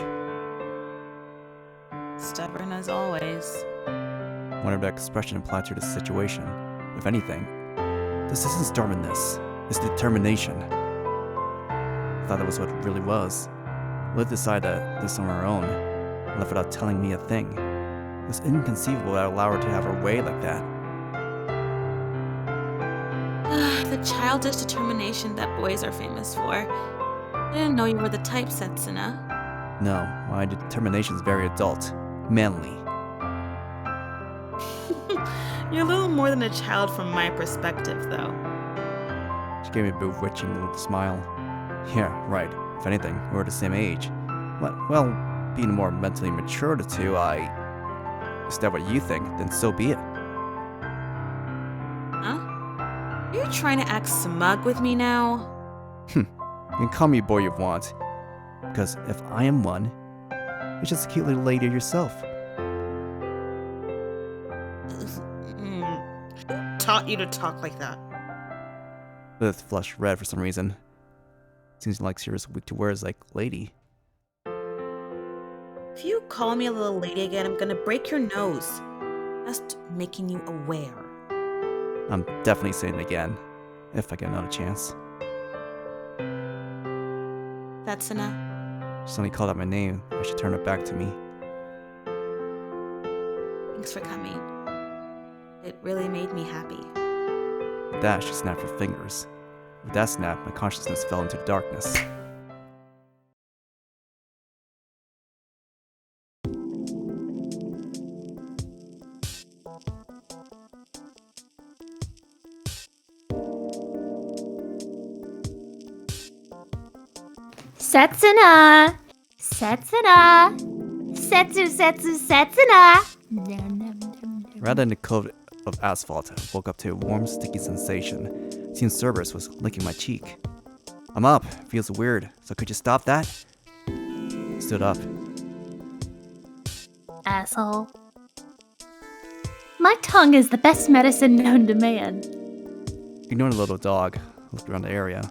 Stubborn as always. I wonder if that expression applied to the situation. If anything, this isn't stubbornness, it's determination. I thought that was what it really was. Liv decided this on her own, and left without telling me a thing. It was inconceivable that I'd allow her to have her way like that. The childish determination that boys are famous for. I didn't know you were the type, Setsuna. No, my determination is very adult, manly. You're a little more than a child from my perspective, though. She gave me a bewitching little smile. Yeah, right. If anything, we're the same age. But, well, being more mentally mature of the two, is that what you think? Then so be it. Huh? Are you trying to act smug with me now? You can call me boy you want. Because if I am one, you're just a cute little lady yourself. Taught you to talk like that. Lilith flushed red for some reason. Seems like she was weak to words like lady. If you call me a little lady again, I'm gonna break your nose. Just making you aware. I'm definitely saying it again, if I get another chance. Setsuna. She suddenly called out my name as she turned her back to me. Thanks for coming. It really made me happy. With that, she snapped her fingers. With that snap, my consciousness fell into the darkness. Setsuna! Setsuna! Setsuna! Rather than the coat of asphalt, I woke up to a warm, sticky sensation. Seeing Cerberus was licking my cheek. I'm up. Feels weird. So could you stop that? I stood up. Asshole. My tongue is the best medicine known to man. Ignoring the little dog, I looked around the area.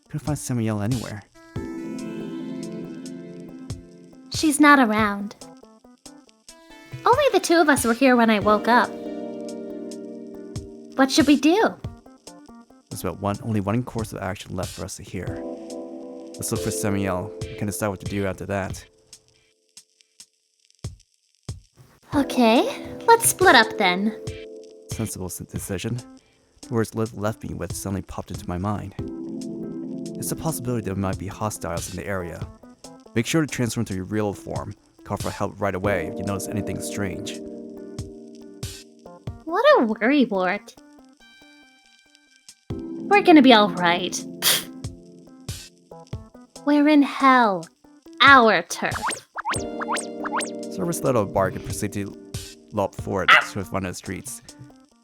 Couldn't find Samael anywhere. She's not around. Only the two of us were here when I woke up. What should we do? There's only one course of action left for us to hear. Let's look for Samael. We can decide what to do after that. Okay, let's split up then. Sensible decision. The words Lilith left me with suddenly popped into my mind. It's a possibility there might be hostiles in the area. Make sure to transfer into your real form. Call for help right away if you notice anything strange. What a worrywart. We're gonna be alright. We're in hell. Our turf. Cerberus let out a bark and proceeded to lop forward to one of the streets.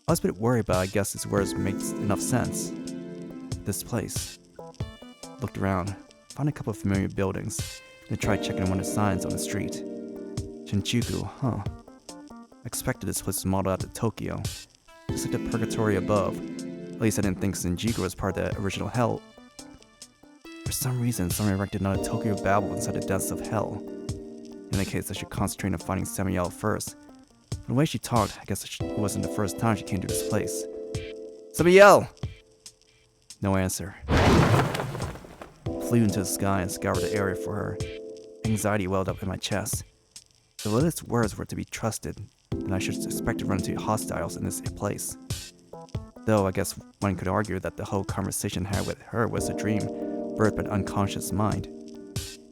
I was a bit worried, but I guess his words makes enough sense. This place. Looked around, found a couple of familiar buildings, then tried checking one of the signs on the street. Shinjuku, huh? I expected this place was modeled after Tokyo, just like the purgatory above. At least I didn't think Shinjuku was part of the original hell. For some reason, someone erected another Tokyo Babel inside the depths of hell. In that case, I should concentrate on finding Samael first. From the way she talked, I guess it wasn't the first time she came to this place. Samael! No answer. Flew into the sky and scoured the area for her. Anxiety welled up in my chest. If Lilith's words were to be trusted, then I should expect to run into hostiles in this place. Though I guess one could argue that the whole conversation I had with her was a dream birthed by an unconscious mind.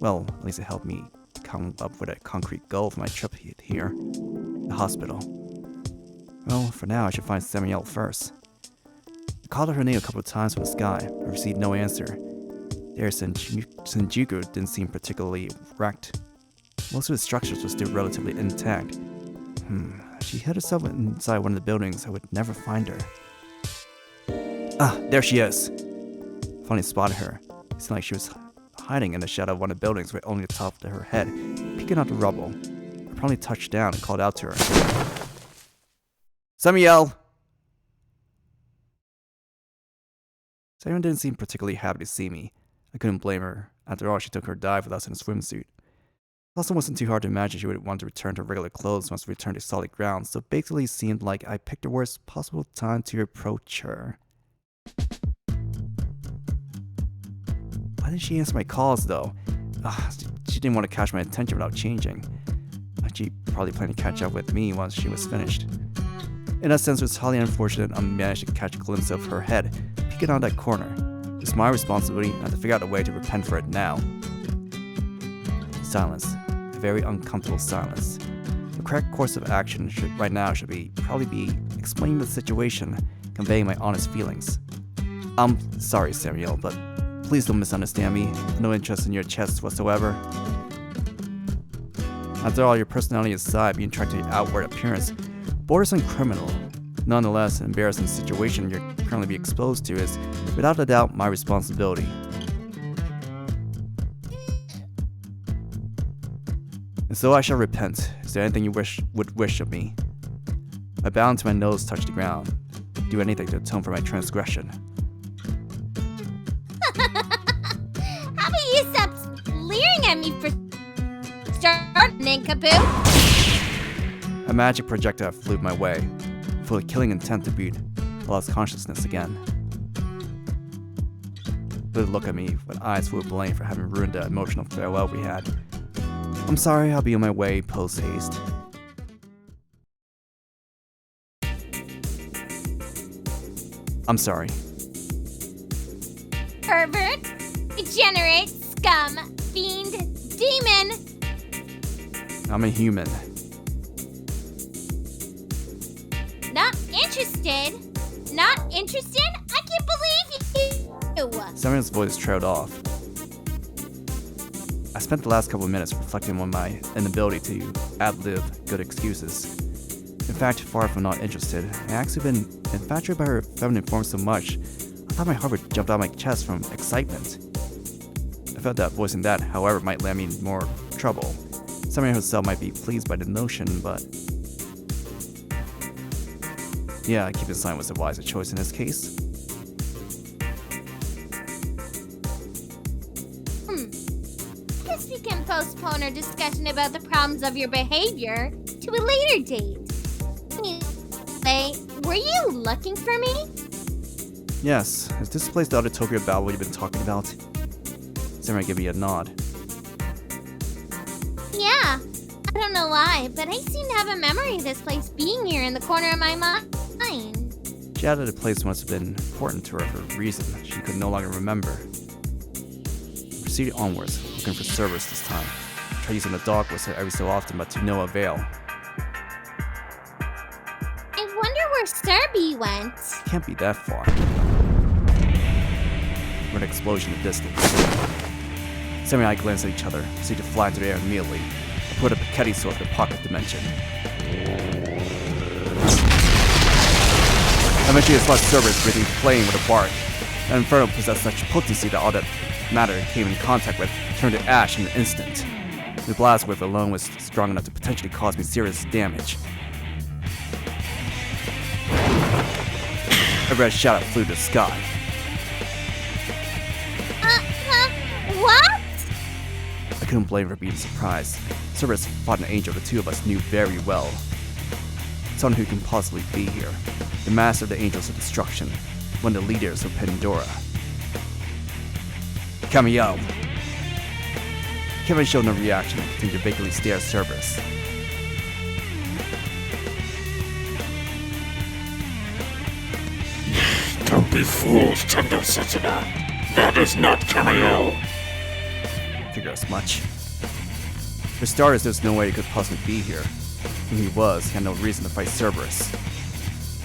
Well, at least it helped me come up with a concrete goal for my trip here, the hospital. Well, for now I should find Samael first. I called her name a couple of times from the sky, but received no answer. There, Shinjuku didn't seem particularly wrecked. Most of the structures were still relatively intact. If she hid herself inside one of the buildings, I would never find her. Ah, there she is! Finally spotted her. It seemed like she was hiding in the shadow of one of the buildings with only the top of her head peeking out the rubble. I promptly touched down and called out to her. Samael! Samael didn't seem particularly happy to see me. I couldn't blame her. After all, she took her dive with us in a swimsuit. It also wasn't too hard to imagine she would want to return to regular clothes once we returned to solid ground, so basically it seemed like I picked the worst possible time to approach her. Why didn't she answer my calls, though? She didn't want to catch my attention without changing. She probably planned to catch up with me once she was finished. In that sense, it was highly unfortunate I managed to catch a glimpse of her head peeking out that corner. It's my responsibility, and I have to figure out a way to repent for it now. Silence. A very uncomfortable silence. The correct course of action right now should probably be explaining the situation, conveying my honest feelings. I'm sorry, Samael, but please don't misunderstand me. No interest in your chest whatsoever. After all, your personality aside, being tracked to your outward appearance borders on criminal. Nonetheless, an embarrassing situation you're currently be exposed to is, without a doubt, my responsibility. And so I shall repent. Is there anything you would wish of me? My bow until my nose touched the ground. Do anything to atone for my transgression. How about you stop leering at me for starting, nincompoop? A magic projectile flew my way, full of killing intent to boot. I lost consciousness again. Lilith looked at me with eyes full of blame for having ruined the emotional farewell we had. I'm sorry, I'll be on my way post-haste. I'm sorry. Pervert, degenerate, scum, fiend, demon. I'm a human. Not interested? Not interested? I can't believe you! Samael's voice trailed off. I spent the last couple of minutes reflecting on my inability to ad-lib good excuses. In fact, far from not interested, I actually been infatuated by her feminine form so much, I thought my heart would jump out of my chest from excitement. I felt that voicing that, however, might land me in more trouble. Samael herself might be pleased by the notion, but Yeah, keeping silent was a wiser choice in this case. Guess we can postpone our discussion about the problems of your behavior to a later date. Anyway, were you looking for me? Yes, is this place the other Tokyo Babel you've been talking about? Samurai gave me a nod. Yeah. I don't know why, but I seem to have a memory of this place being here in the corner of my mind. She added the place must have been important to her for a reason she could no longer remember. Proceeded onwards, looking for Cerberus this time. Tried using the dog whistle every so often, but to no avail. I wonder where Serby went. Can't be that far. An explosion in the distance. Sammy and I glanced at each other, proceeded to fly into the air immediately, and put a Piketty sword for the pocket dimension. Eventually I saw Cerberus breathing flame with a bark. That inferno possessed such potency that all that matter came in contact with turned to ash in an instant. The blast wave alone was strong enough to potentially cause me serious damage. A red shadow flew to the sky. What? I couldn't blame her for being surprised. Cerberus fought an angel the two of us knew very well. Someone who can possibly be here. The master of the angels of destruction. One of the leaders of Pandora. Samael. Kevin showed no reaction and continued to vacantly stare at Cerberus. Don't be fooled, Tendo Setsuna. That is not Samael. Figure as much. For starters, there's no way he could possibly be here. When he was, he had no reason to fight Cerberus.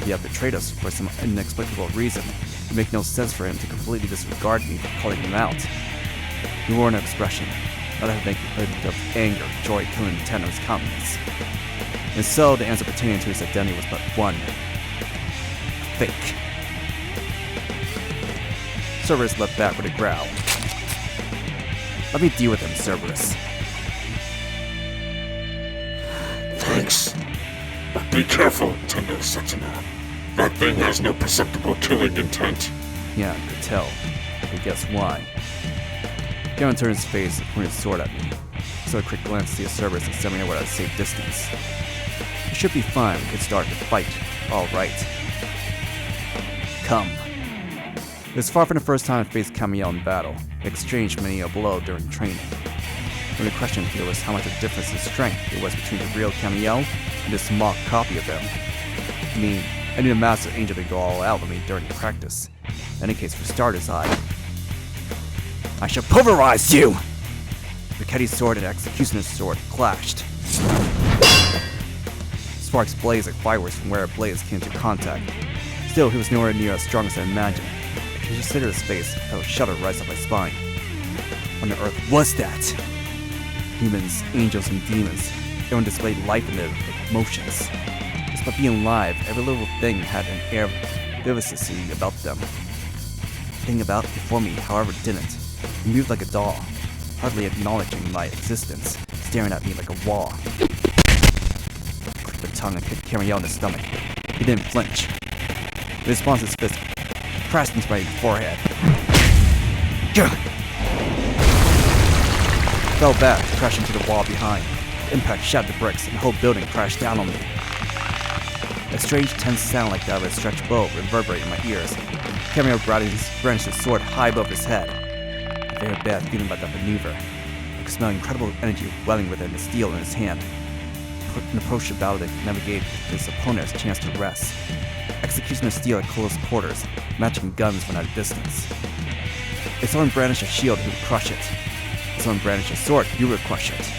He had betrayed us for some inexplicable reason. It would make no sense for him to completely disregard me for calling him out. He wore an expression, not a big of anger, joy, killing intent on his countenance. And so, the answer pertaining to his identity was but one. Fake. Cerberus leapt back with a growl. Let me deal with him, Cerberus. Thanks. But be careful, Tendo Setsuna. That thing has no perceptible killing intent. Yeah, I could tell. But guess why? Gavin turned his face and pointed his sword at me. So a quick glance to see a Cerberus and Samael were at a safe distance. It should be fine, we could start the fight. Alright. Come. It was far from the first time I faced Samael in battle. I exchanged many a blow during training. The only question here was how much of a difference in strength there was between the real Samael and this mock copy of him. I mean, I knew the Master Angel to go all out with me during practice. In any case, for starters, I shall pulverize you! Piketty's sword and Executioner's sword clashed. Sparks blazed like fireworks from where a blaze came into contact. Still, he was nowhere near as strong as I imagined. I considered his face, I felt a shudder rise up my spine. What on earth was that? Humans, angels, and demons, everyone displayed life in their motions. Despite being alive, every little thing had an air of vivacity about them. The thing about before me, however, didn't. It moved like a doll, hardly acknowledging my existence, staring at me like a wall. I clicked the tongue and kicked Samael in the stomach. He didn't flinch. In response, his fist crashed into my forehead. I fell back, crashing into the wall behind. The impact shattered the bricks, and the whole building crashed down on me. A strange, tense sound like that of a stretched bow reverberated in my ears. Samael brandished his sword high above his head. A very bad feeling about that maneuver. I could smell incredible energy welling within the steel in his hand. An approach to battle that never gave his opponent a chance to rest. Executioner's steel at close quarters, matching guns when at a distance. If someone brandished a shield, he would crush it. If someone brandished a sword, he would crush it.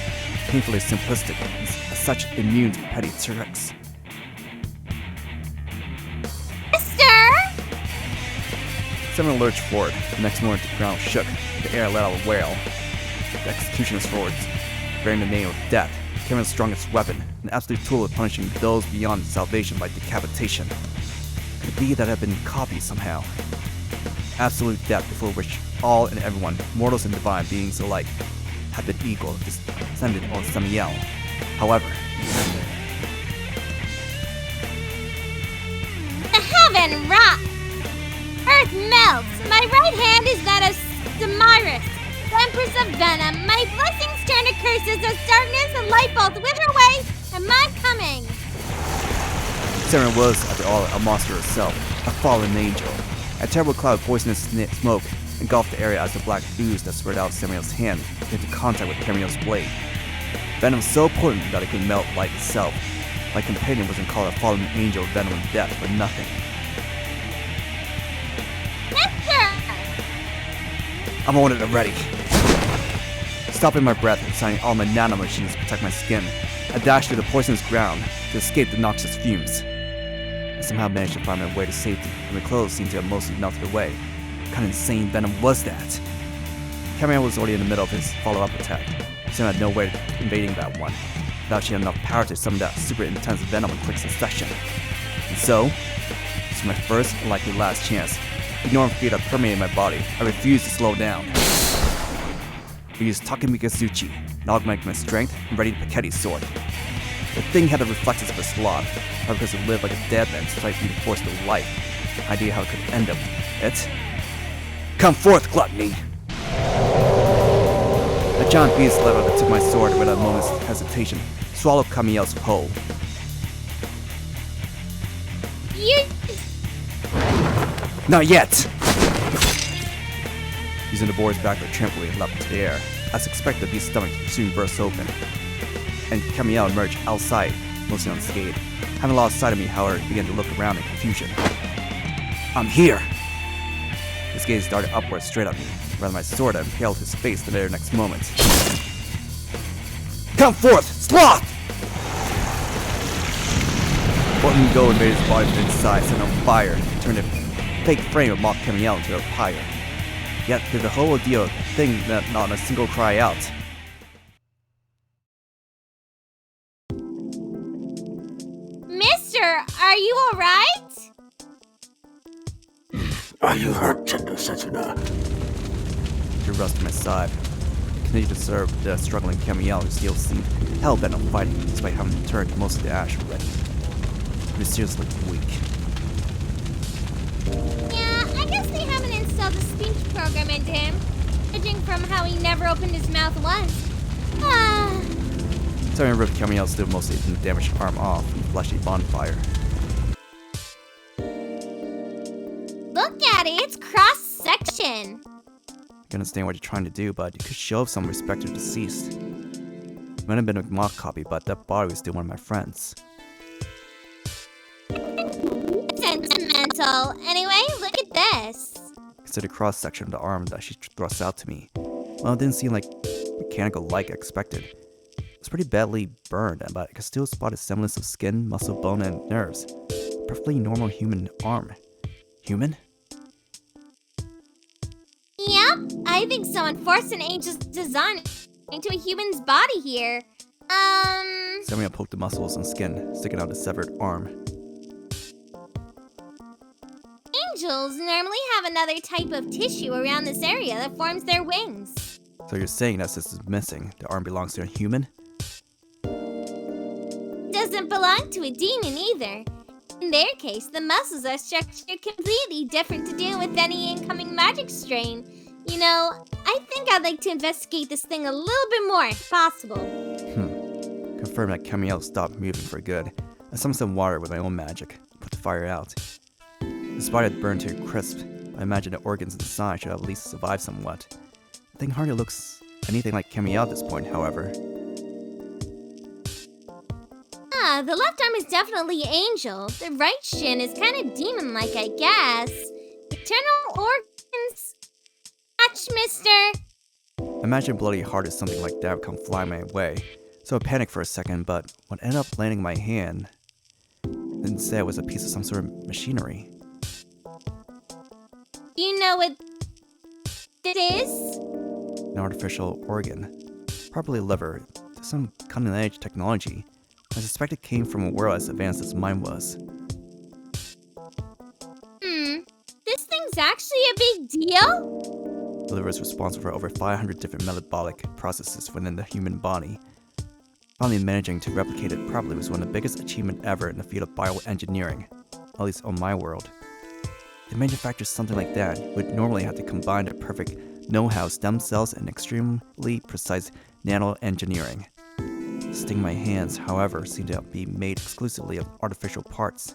Painfully simplistic, and as such immune to petty tricks. Samael lurched forward. The next moment, the ground shook. The air let out a wail. The Executioner's swords bearing the name of death, Samael's strongest weapon, an absolute tool of punishing those beyond salvation by decapitation. Could it be that it had been copied somehow? Absolute death before which all and everyone, mortals and divine beings alike, had been equal, descended on else. My right hand is that of Damaris, the Empress of Venom. My blessings turn to curses as darkness and light bolts wither away at my coming. Saren was, after all, a monster herself, a fallen angel. A terrible cloud of poisonous smoke engulfed the area as the black ooze that spread out Samael's hand came into contact with Camiel's blade. Venom so potent that it could melt light itself. My companion wasn't called a fallen angel of venom and death for nothing. I'm on it already. Stopping my breath and signing all my nanomachines to protect my skin, I dashed through the poisonous ground to escape the noxious fumes. I somehow managed to find my way to safety, and my clothes seemed to have mostly melted away. What kind of insane venom was that? Camiel was already in the middle of his follow-up attack, so I had no way of invading that one, without she had enough power to summon that super intense venom in quick succession. And so, this was my first and likely last chance. Ignoring fear that permeated my body, I refused to slow down. I used Takemikasuchi, and augmented my strength and readied Piketty's sword. The thing had the reflexes of a sloth, or because it lived like a dead man despite being forced to life. An idea how it could end up it. Come forth, gluttony! A giant beast let out and took my sword and without a moment's hesitation, swallowed Camiel's whole. You... Not yet! Using the board's back for a trampoline leapt into the air. As expected, the beast's stomach soon burst open, and Camiel emerged outside, mostly unscathed. Having lost sight of me, however, he began to look around in confusion. I'm here! His gaze darted upwards straight at me, rather my sword impaled his face the very next moment. Come forth, sloth! Bolton Go invaded his body from inside, set on fire, and turned a fake frame of mock Camiel into a pyre. Yet, through the whole ordeal, thing that not a single cry out. Mister, are you alright? Are you hurt, Tender Setsuna? He rushed to my side. Continued to serve the struggling Camiel who still seemed hell-bent on fighting, despite having turned most of the ash already. He was seriously weak. Yeah, I guess they haven't installed a speech program into him, judging from how he never opened his mouth once. Saren ripped Camiel's still mostly damaged arm off from the fleshy bonfire. Look at it, it's cross-section. I can understand what you're trying to do, but you could show some respect to the deceased. It might have been a mock copy, but that body was still one of my friends. Sentimental. Anyway, look at this. Consider the cross-section of the arm that she thrusts out to me. Well, it didn't seem like mechanical like I expected. It was pretty badly burned, but I could still spot a semblance of skin, muscle, bone, and nerves. A perfectly normal human arm. Human? Yep, I think someone forced an angel's design into a human's body here. Samael poked the muscles and skin, sticking out the severed arm. Angels normally have another type of tissue around this area that forms their wings. So you're saying that this is missing, the arm belongs to a human? Doesn't belong to a demon either. In their case, the muscles are structured completely different to deal with any incoming magic strain. You know, I think I'd like to investigate this thing a little bit more, if possible. Confirmed that Camiel stopped moving for good. I summoned some water with my own magic, put the fire out. The spider had burned to a crisp. I imagine the organs inside should have at least survived somewhat. The thing hardly looks anything like Camiel at this point, however. The left arm is definitely angel. The right shin is kind of demon-like, I guess. Internal organs? Catch, mister! I imagine bloody heart or something like that would come flying my way, so I panicked for a second, but what ended up landing in my hand instead was a piece of some sort of machinery. You know what it is? An artificial organ. Probably a liver. There's some cutting-edge technology. I suspect it came from a world as advanced as mine was. This thing's actually a big deal? The liver is responsible for over 500 different metabolic processes within the human body. Finally managing to replicate it properly was one of the biggest achievements ever in the field of bioengineering, at least on my world. To manufacture something like that, you would normally have to combine the perfect know-how stem cells and extremely precise nano-engineering. Sting my hands, however, seem to be made exclusively of artificial parts.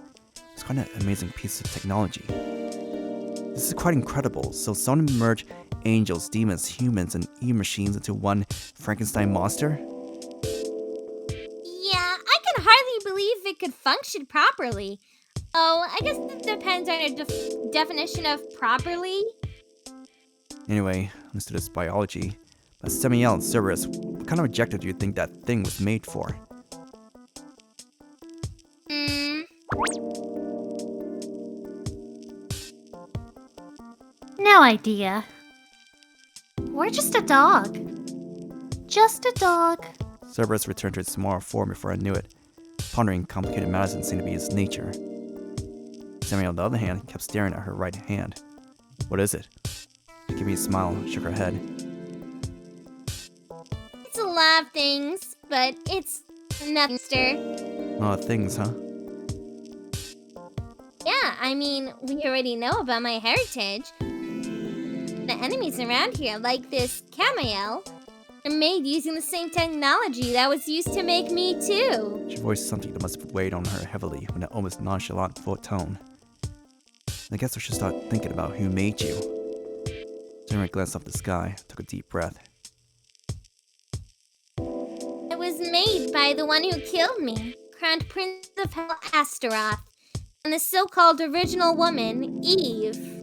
It's quite an amazing piece of technology. This is quite incredible. So someone merged angels, demons, humans, and e-machines into one Frankenstein monster? Yeah, I can hardly believe it could function properly. Oh, I guess it depends on your definition of properly. Anyway, understood it's biology. But Samael and Cerberus, what kind of objective do you think that thing was made for? No idea. We're just a dog. Just a dog. Cerberus returned to its smaller form before I knew it. Pondering complicated matters didn't seem to be his nature. Samael, on the other hand, kept staring at her right hand. What is it? She gave me a smile and shook her head. It's a lot of things, but it's nothing, sir. A lot of things, huh? Yeah, I mean, we already know about my heritage. The enemies around here, like this Samael, are made using the same technology that was used to make me too. She voiced something that must have weighed on her heavily with an almost nonchalant full tone. I guess I should start thinking about who made you. Jeremy glanced up the sky, took a deep breath. It was made by the one who killed me, crowned Prince of Hell Astaroth, and the so-called original woman, Eve.